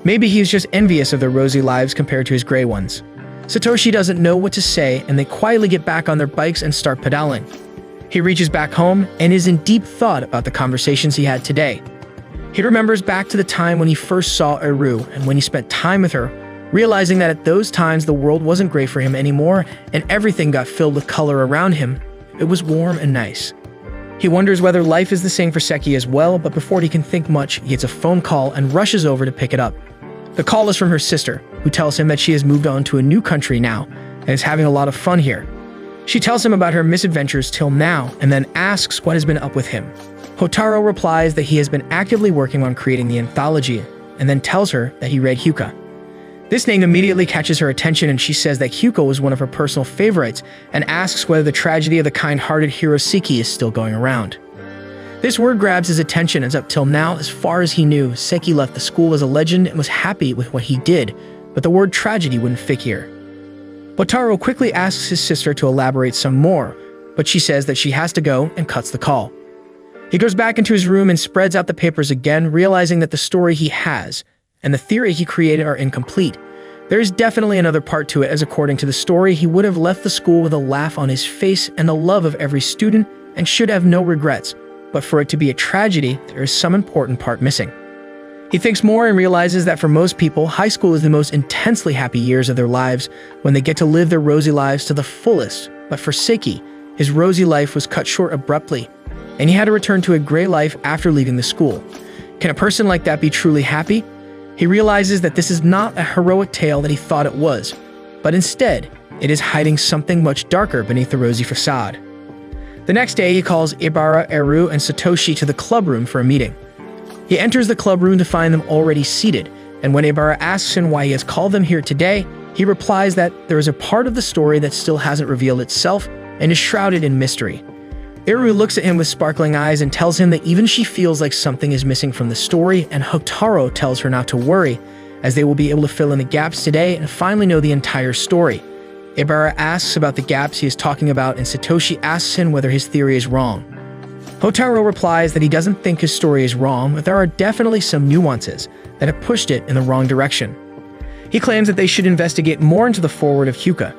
Maybe he's just envious of their rosy lives compared to his gray ones. Satoshi doesn't know what to say, and they quietly get back on their bikes and start pedaling. He reaches back home and is in deep thought about the conversations he had today. He remembers back to the time when he first saw Iru and when he spent time with her, realizing that at those times the world wasn't gray for him anymore and everything got filled with color around him. It was warm and nice. He wonders whether life is the same for Seki as well, but before he can think much, he gets a phone call and rushes over to pick it up. The call is from her sister, who tells him that she has moved on to a new country now and is having a lot of fun here. She tells him about her misadventures till now and then asks what has been up with him. Hotaru replies that he has been actively working on creating the anthology and then tells her that he read Hyuka. This name immediately catches her attention and she says that Hyuka was one of her personal favorites and asks whether the tragedy of the kind-hearted hero Seki is still going around. This word grabs his attention as up till now, as far as he knew, Seki left the school as a legend and was happy with what he did, but the word tragedy wouldn't fit here. Hotaru quickly asks his sister to elaborate some more, but she says that she has to go and cuts the call. He goes back into his room and spreads out the papers again, realizing that the story he has and the theory he created are incomplete. There is definitely another part to it, as according to the story, he would have left the school with a laugh on his face and the love of every student and should have no regrets. But for it to be a tragedy, there is some important part missing. He thinks more and realizes that for most people, high school is the most intensely happy years of their lives when they get to live their rosy lives to the fullest. But for Seki, his rosy life was cut short abruptly, and he had to return to a gray life after leaving the school. Can a person like that be truly happy? He realizes that this is not a heroic tale that he thought it was, but instead, it is hiding something much darker beneath the rosy facade. The next day, he calls Ibara, Eru, and Satoshi to the club room for a meeting. He enters the club room to find them already seated, and when Ibara asks him why he has called them here today, he replies that there is a part of the story that still hasn't revealed itself and is shrouded in mystery. Eru looks at him with sparkling eyes and tells him that even she feels like something is missing from the story, and Hotaru tells her not to worry, as they will be able to fill in the gaps today and finally know the entire story. Ibara asks about the gaps he is talking about, and Satoshi asks him whether his theory is wrong. Hotaru replies that he doesn't think his story is wrong, but there are definitely some nuances that have pushed it in the wrong direction. He claims that they should investigate more into the foreword of Hyuka,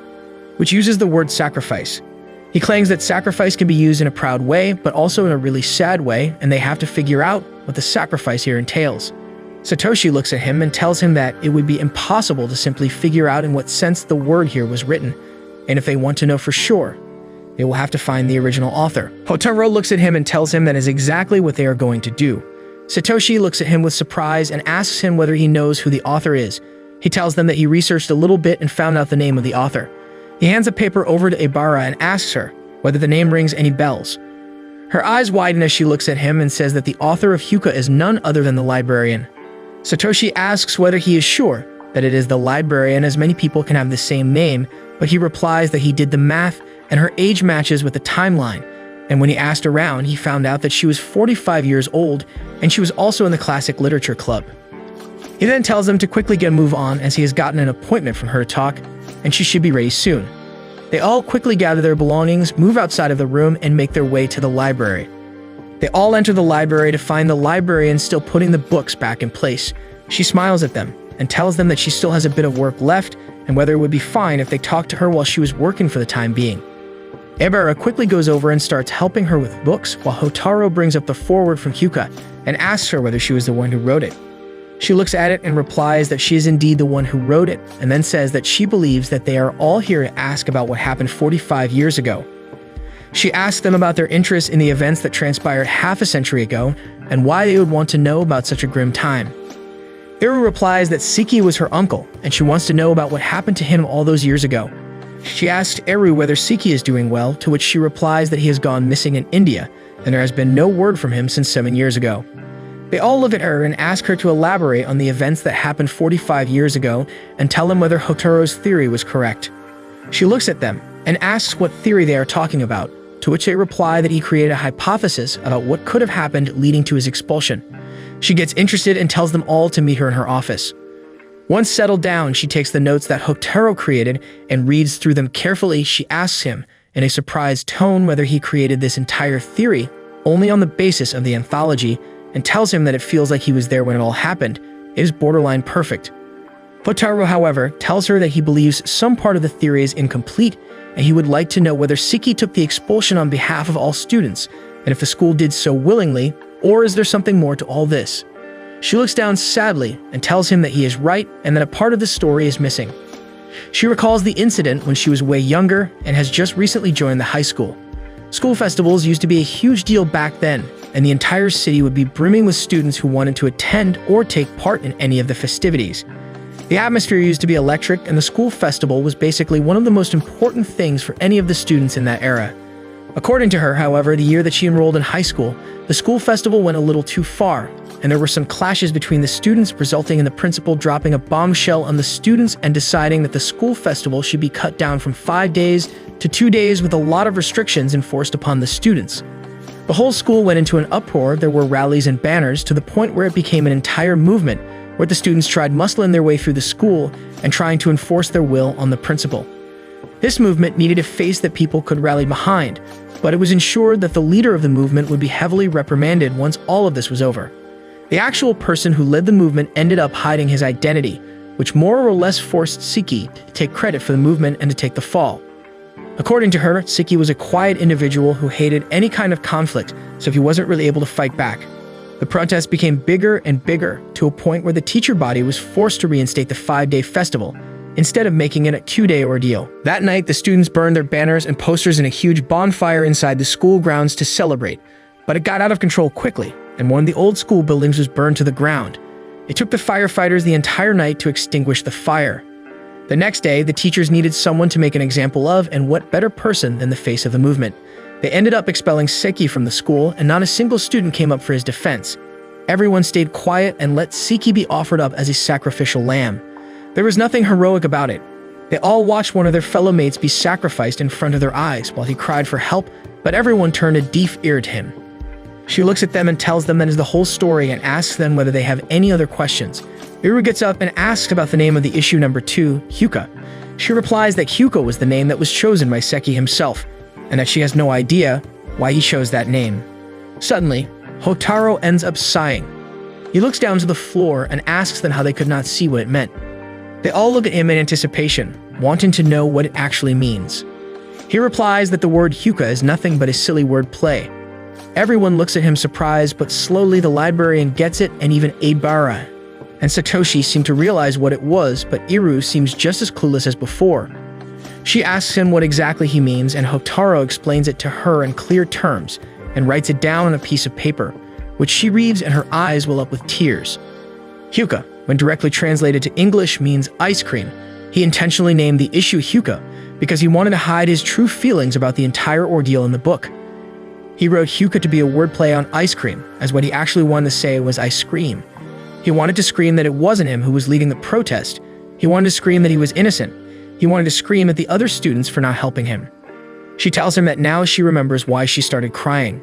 which uses the word sacrifice. He claims that sacrifice can be used in a proud way, but also in a really sad way, and they have to figure out what the sacrifice here entails. Satoshi looks at him and tells him that it would be impossible to simply figure out in what sense the word here was written, and if they want to know for sure, they will have to find the original author. Hotaru looks at him and tells him that is exactly what they are going to do. Satoshi looks at him with surprise and asks him whether he knows who the author is. He tells them that he researched a little bit and found out the name of the author. He hands a paper over to Ibara and asks her whether the name rings any bells. Her eyes widen as she looks at him and says that the author of Hyuka is none other than the librarian. Satoshi asks whether he is sure that it is the librarian, as many people can have the same name, but he replies that he did the math and her age matches with the timeline, and when he asked around, he found out that she was 45 years old and she was also in the classic literature club. He then tells them to quickly get a move on as he has gotten an appointment from her to talk, and she should be ready soon. They all quickly gather their belongings, move outside of the room, and make their way to the library. They all enter the library to find the librarian still putting the books back in place. She smiles at them and tells them that she still has a bit of work left and whether it would be fine if they talked to her while she was working for the time being. Ibara quickly goes over and starts helping her with books while Hotaru brings up the foreword from Hyuka and asks her whether she was the one who wrote it. She looks at it and replies that she is indeed the one who wrote it, and then says that she believes that they are all here to ask about what happened 45 years ago. She asks them about their interest in the events that transpired half a century ago and why they would want to know about such a grim time. Eru replies that Seki was her uncle, and she wants to know about what happened to him all those years ago. She asks Eru whether Seki is doing well, to which she replies that he has gone missing in India, and there has been no word from him since 7 years ago. They all look at her and ask her to elaborate on the events that happened 45 years ago and tell them whether Hotaru's theory was correct. She looks at them and asks what theory they are talking about, to which they reply that he created a hypothesis about what could have happened leading to his expulsion. She gets interested and tells them all to meet her in her office. Once settled down, she takes the notes that Hotaru created and reads through them carefully. She asks him, in a surprised tone, whether he created this entire theory only on the basis of the anthology, and tells him that it feels like he was there when it all happened. It is borderline perfect. Hotaru, however, tells her that he believes some part of the theory is incomplete, and he would like to know whether Seki took the expulsion on behalf of all students, and if the school did so willingly, or is there something more to all this? She looks down sadly and tells him that he is right and that a part of the story is missing. She recalls the incident when she was way younger and has just recently joined the high school. School festivals used to be a huge deal back then, and the entire city would be brimming with students who wanted to attend or take part in any of the festivities. The atmosphere used to be electric, and the school festival was basically one of the most important things for any of the students in that era. According to her, however, the year that she enrolled in high school, the school festival went a little too far, and there were some clashes between the students, resulting in the principal dropping a bombshell on the students and deciding that the school festival should be cut down from 5 days to 2 days, with a lot of restrictions enforced upon the students. The whole school went into an uproar. There were rallies and banners, to the point where it became an entire movement, where the students tried muscling their way through the school and trying to enforce their will on the principal. This movement needed a face that people could rally behind, but it was ensured that the leader of the movement would be heavily reprimanded once all of this was over. The actual person who led the movement ended up hiding his identity, which more or less forced Siki to take credit for the movement and to take the fall. According to her, Siki was a quiet individual who hated any kind of conflict, so he wasn't really able to fight back. The protest became bigger and bigger, to a point where the teacher body was forced to reinstate the 5-day festival, instead of making it a 2-day ordeal. That night, the students burned their banners and posters in a huge bonfire inside the school grounds to celebrate, but it got out of control quickly, and one of the old school buildings was burned to the ground. It took the firefighters the entire night to extinguish the fire. The next day, the teachers needed someone to make an example of, and what better person than the face of the movement. They ended up expelling Seki from the school, and not a single student came up for his defense. Everyone stayed quiet and let Seki be offered up as a sacrificial lamb. There was nothing heroic about it. They all watched one of their fellow mates be sacrificed in front of their eyes while he cried for help, but everyone turned a deaf ear to him. She looks at them and tells them that is the whole story and asks them whether they have any other questions. Iru gets up and asks about the name of the issue number 2, Hyuka. She replies that Hyuka was the name that was chosen by Seki himself, and that she has no idea why he chose that name. Suddenly, Hotaro ends up sighing. He looks down to the floor and asks them how they could not see what it meant. They all look at him in anticipation, wanting to know what it actually means. He replies that the word Hyuka is nothing but a silly word play. Everyone looks at him surprised, but slowly the librarian gets it, and even Ebara and Satoshi seem to realize what it was, but Iru seems just as clueless as before. She asks him what exactly he means, and Hotaro explains it to her in clear terms and writes it down on a piece of paper, which she reads and her eyes well up with tears. Hyuka, when directly translated to English, means ice cream. He intentionally named the issue Hyuka because he wanted to hide his true feelings about the entire ordeal in the book. He wrote Hyuka to be a wordplay on ice cream, as what he actually wanted to say was ice cream. He wanted to scream that it wasn't him who was leading the protest. He wanted to scream that he was innocent. He wanted to scream at the other students for not helping him. She tells him that now she remembers why she started crying.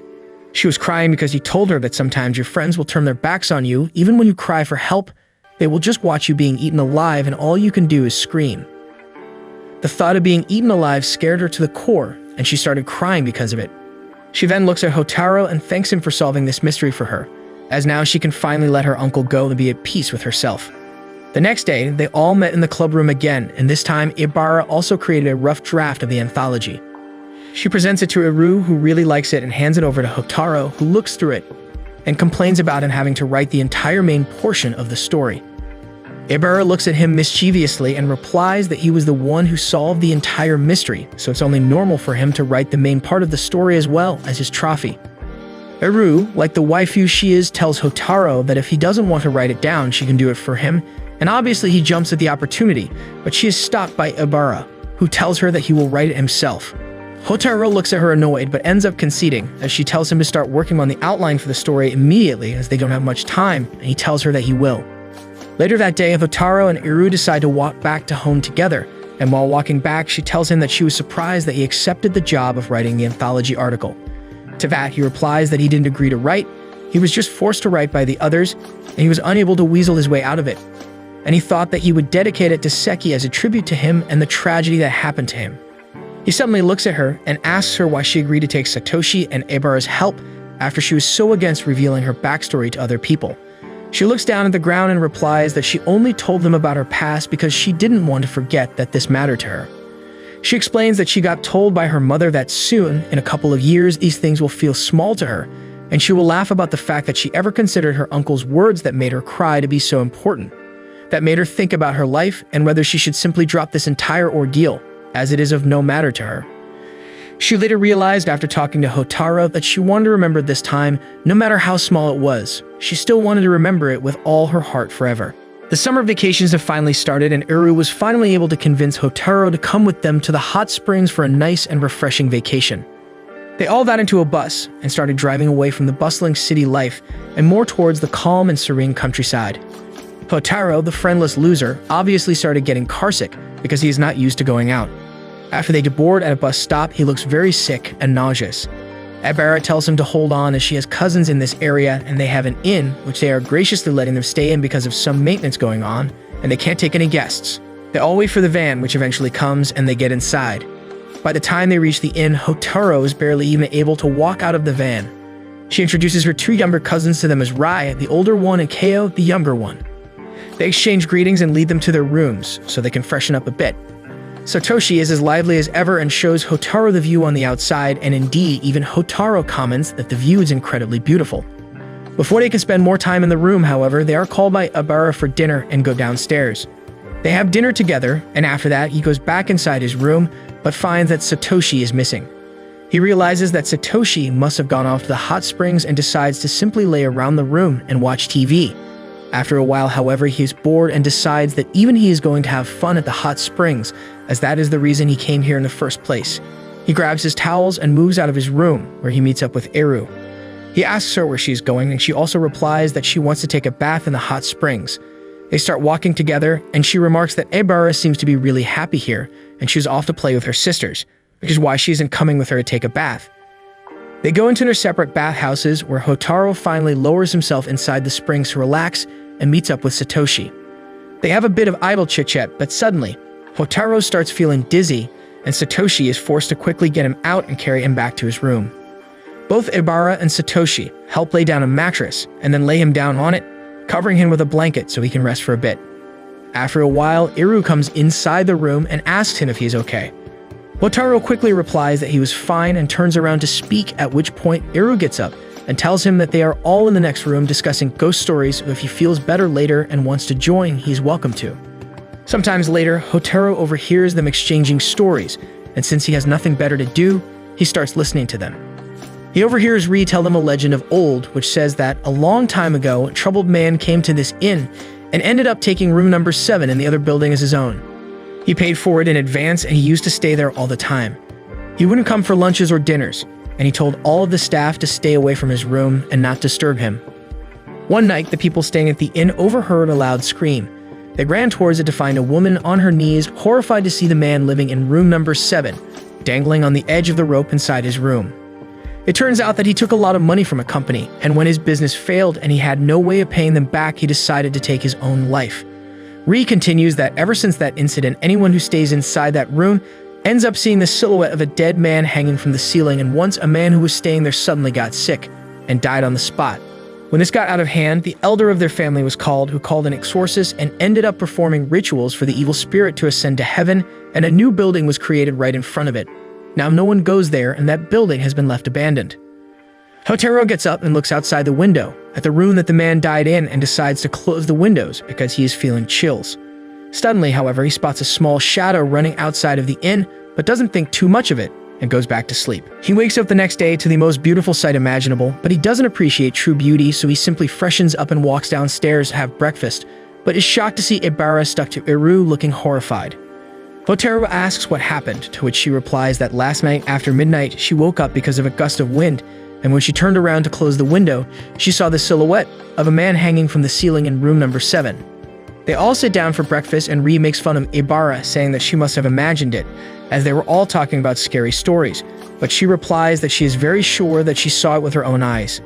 She was crying because he told her that sometimes your friends will turn their backs on you. Even when you cry for help, they will just watch you being eaten alive, and all you can do is scream. The thought of being eaten alive scared her to the core, and she started crying because of it. She then looks at Hotaro and thanks him for solving this mystery for her, as now she can finally let her uncle go and be at peace with herself. The next day, they all met in the club room again, and this time Ibara also created a rough draft of the anthology. She presents it to Iru, who really likes it, and hands it over to Hotaro, who looks through it and complains about him having to write the entire main portion of the story. Ibara looks at him mischievously and replies that he was the one who solved the entire mystery, so it's only normal for him to write the main part of the story as well as his trophy. Iru, like the waifu she is, tells Hotaro that if he doesn't want to write it down, she can do it for him, and obviously he jumps at the opportunity, but she is stopped by Ibara, who tells her that he will write it himself. Hotaro looks at her annoyed, but ends up conceding, as she tells him to start working on the outline for the story immediately, as they don't have much time, and he tells her that he will. Later that day, Hotaro and Iru decide to walk back to home together, and while walking back, she tells him that she was surprised that he accepted the job of writing the anthology article. To that, he replies that he didn't agree to write, he was just forced to write by the others, and he was unable to weasel his way out of it. And he thought that he would dedicate it to Seki as a tribute to him and the tragedy that happened to him. He suddenly looks at her and asks her why she agreed to take Satoshi and Ebara's help after she was so against revealing her backstory to other people. She looks down at the ground and replies that she only told them about her past because she didn't want to forget that this mattered to her. She explains that she got told by her mother that soon, in a couple of years, these things will feel small to her, and she will laugh about the fact that she ever considered her uncle's words that made her cry to be so important. That made her think about her life and whether she should simply drop this entire ordeal, as it is of no matter to her. She later realized after talking to Hotaru that she wanted to remember this time, no matter how small it was. She still wanted to remember it with all her heart forever. The summer vacations have finally started, and Iru was finally able to convince Hotaru to come with them to the hot springs for a nice and refreshing vacation. They all got into a bus and started driving away from the bustling city life and more towards the calm and serene countryside. Hotaru, the friendless loser, obviously started getting carsick because he is not used to going out. After they deboard at a bus stop, he looks very sick and nauseous. Ebara tells him to hold on as she has cousins in this area and they have an inn, which they are graciously letting them stay in because of some maintenance going on, and they can't take any guests. They all wait for the van, which eventually comes, and they get inside. By the time they reach the inn, Hotaru is barely even able to walk out of the van. She introduces her two younger cousins to them as Rai, the older one, and Keo, the younger one. They exchange greetings and lead them to their rooms so they can freshen up a bit. Satoshi is as lively as ever and shows Hotaru the view on the outside, and indeed, even Hotaru comments that the view is incredibly beautiful. Before they can spend more time in the room, however, they are called by Ebara for dinner and go downstairs. They have dinner together, and after that, he goes back inside his room, but finds that Satoshi is missing. He realizes that Satoshi must have gone off to the hot springs and decides to simply lay around the room and watch TV. After a while, however, he is bored and decides that even he is going to have fun at the hot springs, as that is the reason he came here in the first place. He grabs his towels and moves out of his room, where he meets up with Eru. He asks her where she's going, and she also replies that she wants to take a bath in the hot springs. They start walking together, and she remarks that Ebara seems to be really happy here, and she's off to play with her sisters, which is why she isn't coming with her to take a bath. They go into their separate bathhouses, where Hotaru finally lowers himself inside the springs to relax and meets up with Satoshi. They have a bit of idle chit-chat, but suddenly, Hotaru starts feeling dizzy, and Satoshi is forced to quickly get him out and carry him back to his room. Both Ebara and Satoshi help lay down a mattress and then lay him down on it, covering him with a blanket so he can rest for a bit. After a while, Iru comes inside the room and asks him if he is okay. Hotaru quickly replies that he was fine and turns around to speak, at which point Iru gets up and tells him that they are all in the next room discussing ghost stories, so if he feels better later and wants to join, he's welcome to. Sometimes later, Hotaru overhears them exchanging stories, and since he has nothing better to do, he starts listening to them. He overhears Ri tell them a legend of old, which says that a long time ago, a troubled man came to this inn and ended up taking room number 7 in the other building as his own. He paid for it in advance and he used to stay there all the time. He wouldn't come for lunches or dinners, and he told all of the staff to stay away from his room and not disturb him. One night, the people staying at the inn overheard a loud scream. They ran towards it to find a woman on her knees, horrified to see the man living in room number 7, dangling on the edge of the rope inside his room. It turns out that he took a lot of money from a company, and when his business failed and he had no way of paying them back, he decided to take his own life. Ri continues that ever since that incident, anyone who stays inside that room ends up seeing the silhouette of a dead man hanging from the ceiling, and once a man who was staying there suddenly got sick and died on the spot. When this got out of hand, the elder of their family was called, who called an exorcist and ended up performing rituals for the evil spirit to ascend to heaven, and a new building was created right in front of it. Now no one goes there, and that building has been left abandoned. Hotaru gets up and looks outside the window at the room that the man died in and decides to close the windows because he is feeling chills. Suddenly, however, he spots a small shadow running outside of the inn, but doesn't think too much of it and goes back to sleep. He wakes up the next day to the most beautiful sight imaginable, but he doesn't appreciate true beauty, so he simply freshens up and walks downstairs to have breakfast, but is shocked to see Ebara stuck to Iru looking horrified. Hotaru asks what happened, to which she replies that last night after midnight she woke up because of a gust of wind, and when she turned around to close the window, she saw the silhouette of a man hanging from the ceiling in room number 7. They all sit down for breakfast, and Ri makes fun of Ebara, saying that she must have imagined it, as they were all talking about scary stories, but she replies that she is very sure that she saw it with her own eyes.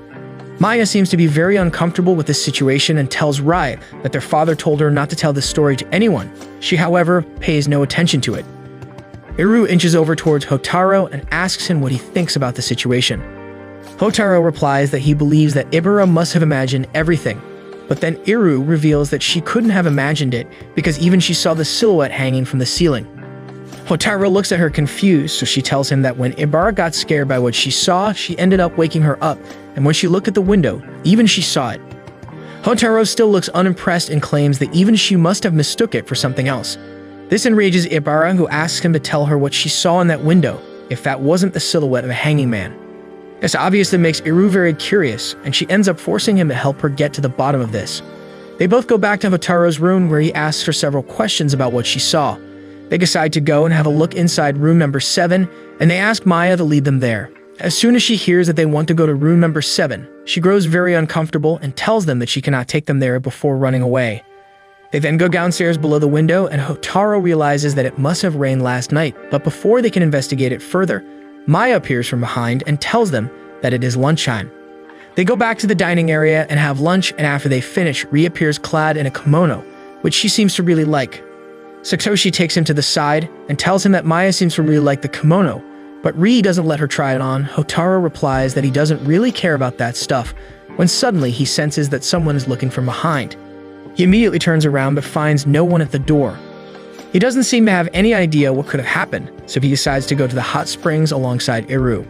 Maya seems to be very uncomfortable with this situation and tells Rai that their father told her not to tell this story to anyone. She, however, pays no attention to it. Iru inches over towards Hotaru and asks him what he thinks about the situation. Hotaru replies that he believes that Ebara must have imagined everything, but then Iru reveals that she couldn't have imagined it because even she saw the silhouette hanging from the ceiling. Hotaru looks at her confused, so she tells him that when Ebara got scared by what she saw, she ended up waking her up, and when she looked at the window, even she saw it. Hotaru still looks unimpressed and claims that even she must have mistook it for something else. This enrages Ebara, who asks him to tell her what she saw in that window, if that wasn't the silhouette of a hanging man. This obviously makes Iru very curious, and she ends up forcing him to help her get to the bottom of this. They both go back to Hotaro's room, where he asks her several questions about what she saw. They decide to go and have a look inside room number 7, and they ask Maya to lead them there. As soon as she hears that they want to go to room number 7, she grows very uncomfortable and tells them that she cannot take them there before running away. They then go downstairs below the window, and Hotaro realizes that it must have rained last night, but before they can investigate it further, Maya appears from behind and tells them that it is lunchtime. They go back to the dining area and have lunch, and after they finish, reappears clad in a kimono, which she seems to really like. Satoshi takes him to the side and tells him that Maya seems to really like the kimono, but Ri doesn't let her try it on. Hotaro replies that he doesn't really care about that stuff, when suddenly he senses that someone is looking from behind. He immediately turns around but finds no one at the door. He doesn't seem to have any idea what could have happened, so he decides to go to the hot springs alongside Iru.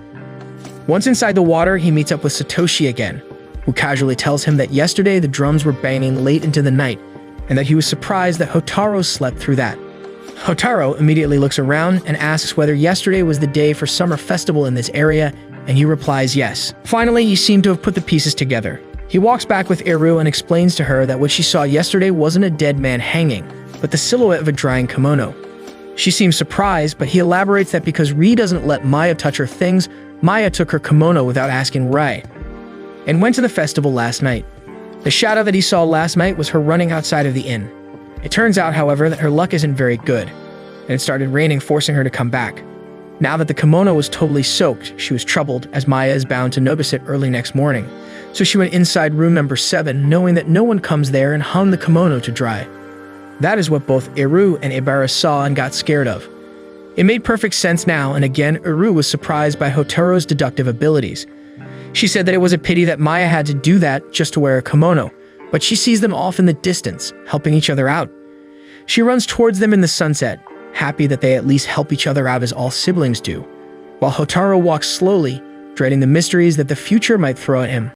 Once inside the water, he meets up with Satoshi again, who casually tells him that yesterday the drums were banging late into the night, and that he was surprised that Hotaro slept through that. Hotaro immediately looks around and asks whether yesterday was the day for summer festival in this area, and he replies yes. Finally, he seemed to have put the pieces together. He walks back with Iru and explains to her that what she saw yesterday wasn't a dead man hanging, but the silhouette of a drying kimono. She seems surprised, but he elaborates that because Ri doesn't let Maya touch her things, Maya took her kimono without asking Rai, and went to the festival last night. The shadow that he saw last night was her running outside of the inn. It turns out, however, that her luck isn't very good, and it started raining, forcing her to come back. Now that the kimono was totally soaked, she was troubled, as Maya is bound to notice it early next morning. So she went inside room number 7, knowing that no one comes there, and hung the kimono to dry. That is what both Iru and Ibara saw and got scared of. It made perfect sense now, and again, Iru was surprised by Hotaro's deductive abilities. She said that it was a pity that Maya had to do that just to wear a kimono, but she sees them off in the distance, helping each other out. She runs towards them in the sunset, happy that they at least help each other out as all siblings do, while Hotaro walks slowly, dreading the mysteries that the future might throw at him.